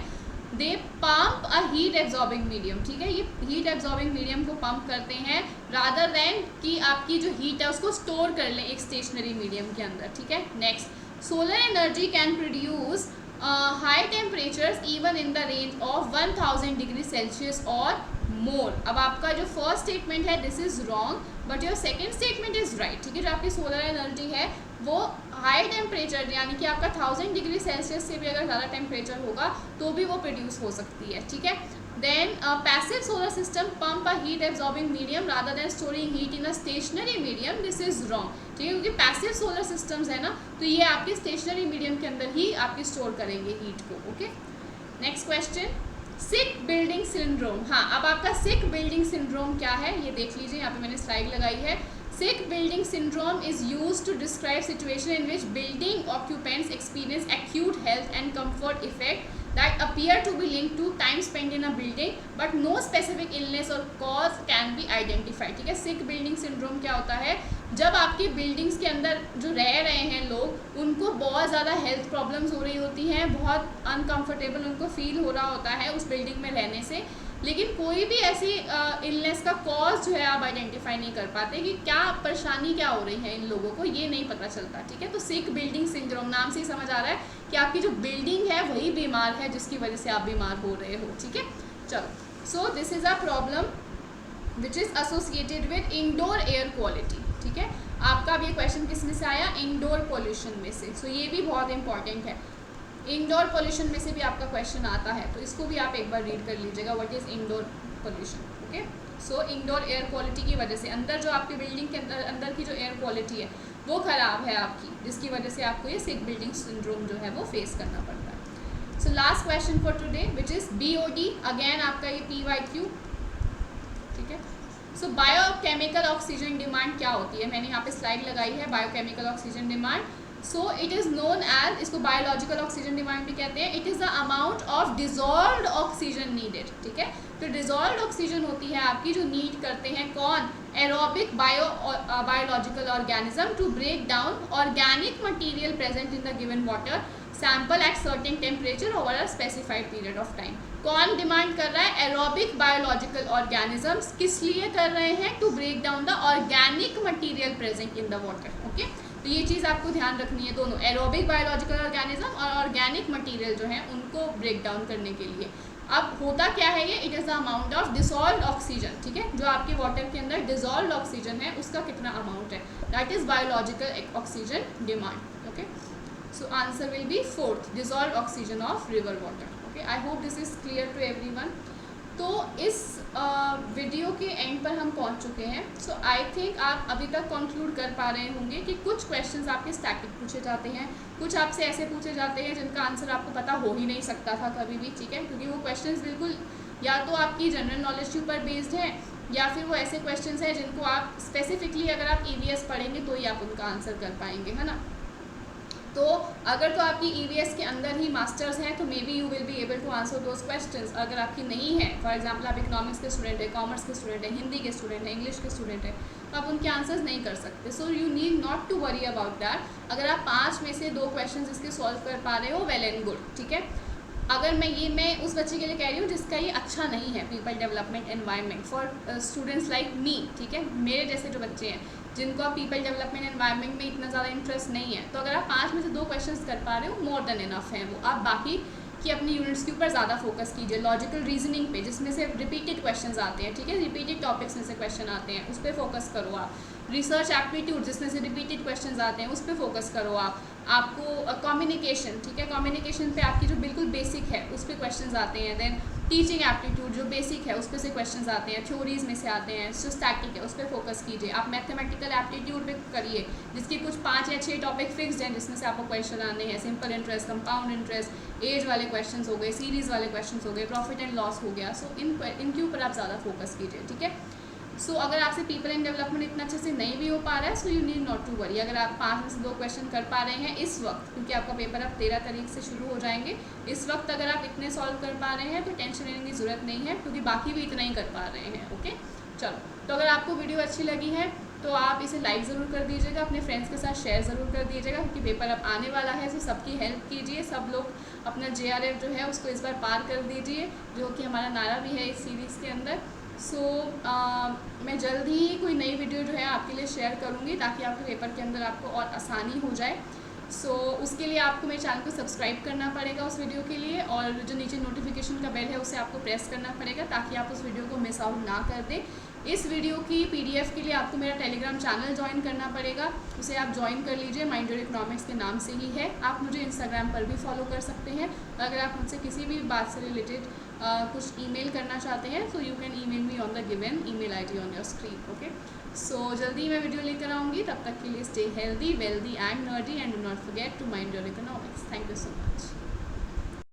they pump a heat absorbing medium. ठीक है, ये हीट एब्जॉर्बिंग मीडियम को पंप करते हैं रादर देन कि आपकी जो हीट है उसको स्टोर कर लें एक स्टेशनरी मीडियम के अंदर। ठीक है, next, solar energy can produce high temperatures even in the range of 1000 degree Celsius और मोर। अब आपका जो फर्स्ट स्टेटमेंट है this is wrong, but your second statement is right. ठीक है, जो आपकी सोलर एनर्जी है वो हाई टेम्परेचर यानी कि आपका 1000 डिग्री सेल्सियस से भी अगर ज़्यादा टेम्परेचर होगा तो भी वो प्रोड्यूस हो सकती है। ठीक है, then passive solar system pump a heat absorbing medium rather than storing heat in a stationary medium, this is wrong. ठीक है, क्योंकि पैसिव सोलर सिस्टम्स है ना, तो ये आपके स्टेशनरी मीडियम के अंदर ही आपकी स्टोर करेंगे हीट को। ओके, नेक्स्ट क्वेश्चन, सिक बिल्डिंग सिंड्रोम। हाँ, अब आपका सिक बिल्डिंग सिंड्रोम क्या है ये देख लीजिए, यहाँ पे मैंने स्लाइड लगाई है। Sick building syndrome is used to describe situation in which building occupants experience acute health and comfort effect that appear to be linked to time spent in a building, but no specific illness or cause can be identified। ठीक है, sick building syndrome क्या होता है, जब आपकी buildings के अंदर जो रह रहे हैं लोग, उनको बहुत ज़्यादा हेल्थ प्रॉब्लम्स हो रही होती हैं, बहुत अनकम्फर्टेबल उनको फील हो रहा होता है उस बिल्डिंग में रहने से, लेकिन कोई भी ऐसी इलनेस का कॉज जो है आप आइडेंटिफाई नहीं कर पाते कि क्या परेशानी क्या हो रही है इन लोगों को, ये नहीं पता चलता। ठीक है, तो सिक बिल्डिंग सिंड्रोम नाम से ही समझ आ रहा है कि आपकी जो बिल्डिंग है वही बीमार है जिसकी वजह से आप बीमार हो रहे हो। ठीक है, चलो, so this is a problem which is associated with indoor air quality. ठीक है, आपका अब ये क्वेश्चन किस में से आया, इंडोर पोल्यूशन में से। सो ये भी बहुत इंपॉर्टेंट है, इंडोर पोल्यूशन में से भी आपका क्वेश्चन आता है, तो इसको भी आप एक बार रीड कर लीजिएगा, what is indoor pollution. Okay, so indoor air quality की वजह से अंदर जो आपकी बिल्डिंग के अंदर की जो एयर क्वालिटी है वो ख़राब है आपकी, जिसकी वजह से आपको ये सिक बिल्डिंग सिंड्रोम जो है वो फेस करना पड़ता है। So last question for today which is BOD, again आपका ये PYQ, ठीक है। सो बायोकेमिकल ऑक्सीजन डिमांड क्या होती है, मैंने यहाँ पे स्लाइड लगाई है, biochemical oxygen demand. So it is known as, इसको बायोलॉजिकल ऑक्सीजन डिमांड भी कहते हैं, it is the amount of dissolved oxygen needed, ठीक है। तो डिजॉल्व्ड ऑक्सीजन होती है आपकी जो नीड करते हैं कौन, aerobic biological organism to break down organic material present in the given water sample at certain temperature over a specified period of time. कौन डिमांड कर रहा है, एरोबिक बायोलॉजिकल ऑर्गेनिजम्स, किस लिए कर रहे हैं, to break down the organic material present in the water. Okay, तो ये चीज़ आपको ध्यान रखनी है, दोनों एरोबिक बायोलॉजिकल ऑर्गेनिज्म और ऑर्गेनिक मटीरियल जो है उनको ब्रेक डाउन करने के लिए। अब होता क्या है ये, it is the amount of dissolved oxygen, ठीक है, जो आपके वाटर के अंदर डिसॉल्व्ड ऑक्सीजन है उसका कितना अमाउंट है, that is biological oxygen demand. Okay, so answer will be 4th, dissolved oxygen of river water. Okay, I hope this is clear to everyone. तो इस वीडियो के एंड पर हम पहुंच चुके हैं। सो आई थिंक आप अभी तक कंक्लूड कर पा रहे होंगे कि कुछ क्वेश्चंस आपके स्टैटिक पूछे जाते हैं, कुछ आपसे ऐसे पूछे जाते हैं जिनका आंसर आपको पता हो ही नहीं सकता था कभी भी, ठीक है, क्योंकि वो क्वेश्चंस बिल्कुल या तो आपकी जनरल नॉलेज के ऊपर बेस्ड है या फिर वो ऐसे क्वेश्चंस हैं जिनको आप स्पेसिफिकली अगर आप EVS पढ़ेंगे तो ही आप उनका आंसर कर पाएंगे, है ना। तो अगर तो आपकी EVS के अंदर ही मास्टर्स हैं तो maybe you will be able to answer those questions. अगर आपकी नहीं है, फॉर एग्जांपल आप इकोनॉमिक्स के स्टूडेंट है, कॉमर्स के स्टूडेंट है, हिंदी के स्टूडेंट है, इंग्लिश के स्टूडेंट है, तो आप उनके आंसर्स नहीं कर सकते। So you need not to worry about that. अगर आप 5 में से 2 क्वेश्चन इसके सॉल्व कर पा रहे हो, वेल एंड गुड, ठीक है। अगर मैं उस बच्चे के लिए कह रही हूँ जिसका ये अच्छा नहीं है, people development environment for students like me, ठीक है, मेरे जैसे जो बच्चे हैं जिनको आप पीपल डेवलपमेंट एनवायरनमेंट में इतना ज़्यादा इंटरेस्ट नहीं है, तो अगर आप 5 में से 2 क्वेश्चंस कर पा रहे हो, मोर देन इनफ है वो। आप बाकी कि अपनी यूनिट्स के ऊपर ज़्यादा फोकस कीजिए, लॉजिकल रीजनिंग पे जिसमें से रिपीटेड क्वेश्चंस आते हैं, ठीक है, रिपीटेड टॉपिक्स में से क्वेश्चन आते हैं, उस पर फोकस करो आप। रिसर्च एप्टीट्यूड जिसमें से रिपीटेड क्वेश्चंस आते हैं, उस पर फोकस करो आप। आपको कम्युनिकेशन, ठीक है, कम्युनिकेशन पे आपकी जो बिल्कुल बेसिक है उस पर क्वेश्चंस आते हैं। देन टीचिंग एप्टीट्यूड जो बेसिक है उस पर से क्वेश्चंस आते हैं, थ्योरीज में से आते हैं, जो स्टैटिक है उस पर फोकस कीजिए। आप मैथमेटिकल एप्टीट्यूड पे करिए जिसके कुछ 5 या 6 टॉपिक फिक्स्ड हैं जिसमें से आपको क्वेश्चन आने हैं, simple interest, compound interest, age वाले क्वेश्चंस हो गए, सीरीज़ वाले क्वेश्चंस हो गए, प्रॉफिट एंड लॉस हो गया। सो इनके ऊपर आप ज़्यादा फोकस कीजिए, ठीक है। सो अगर आपसे पीपल एंड डेवलपमेंट इतना अच्छे से नहीं भी हो पा रहा है, so you need not to worry. अगर आप 5 में से 2 क्वेश्चन कर पा रहे हैं इस वक्त, क्योंकि आपका पेपर अब 13 तारीख से शुरू हो जाएंगे, इस वक्त अगर आप इतने सॉल्व कर पा रहे हैं तो टेंशन लेने की ज़रूरत नहीं है, क्योंकि बाकी भी इतना ही कर पा रहे हैं। ओके, चलो, तो अगर आपको वीडियो अच्छी लगी है तो आप इसे लाइक ज़रूर कर दीजिएगा, अपने फ्रेंड्स के साथ शेयर ज़रूर कर दीजिएगा, क्योंकि पेपर अब आने वाला है। तो सबकी हेल्प कीजिए, सब लोग अपना JRF जो है उसको इस बार पार कर दीजिए, जो कि हमारा नारा भी है इस सीरीज़ के अंदर। सो मैं जल्द ही कोई नई वीडियो जो है आपके लिए शेयर करूँगी ताकि आपके पेपर के अंदर आपको और आसानी हो जाए। सो उसके लिए आपको मेरे चैनल को सब्सक्राइब करना पड़ेगा उस वीडियो के लिए, और जो नीचे नोटिफिकेशन का बेल है उसे आपको प्रेस करना पड़ेगा ताकि आप उस वीडियो को मिस आउट ना कर दें। इस वीडियो की PDF के लिए आपको मेरा टेलीग्राम चैनल ज्वाइन करना पड़ेगा, उसे आप ज्वाइन कर लीजिए, माइंड योर इकोनॉमिक्स के नाम से ही है। आप मुझे इंस्टाग्राम पर भी फॉलो कर सकते हैं। अगर आप मुझसे किसी भी बात से रिलेटेड कुछ ईमेल करना चाहते हैं तो you can email me on the given email ID on your screen. Okay, so जल्दी मैं वीडियो लेकर आऊँगी, तब तक के लिए stay healthy, wealthy and nerdy and do not forget to mind your economics. Thank you so much.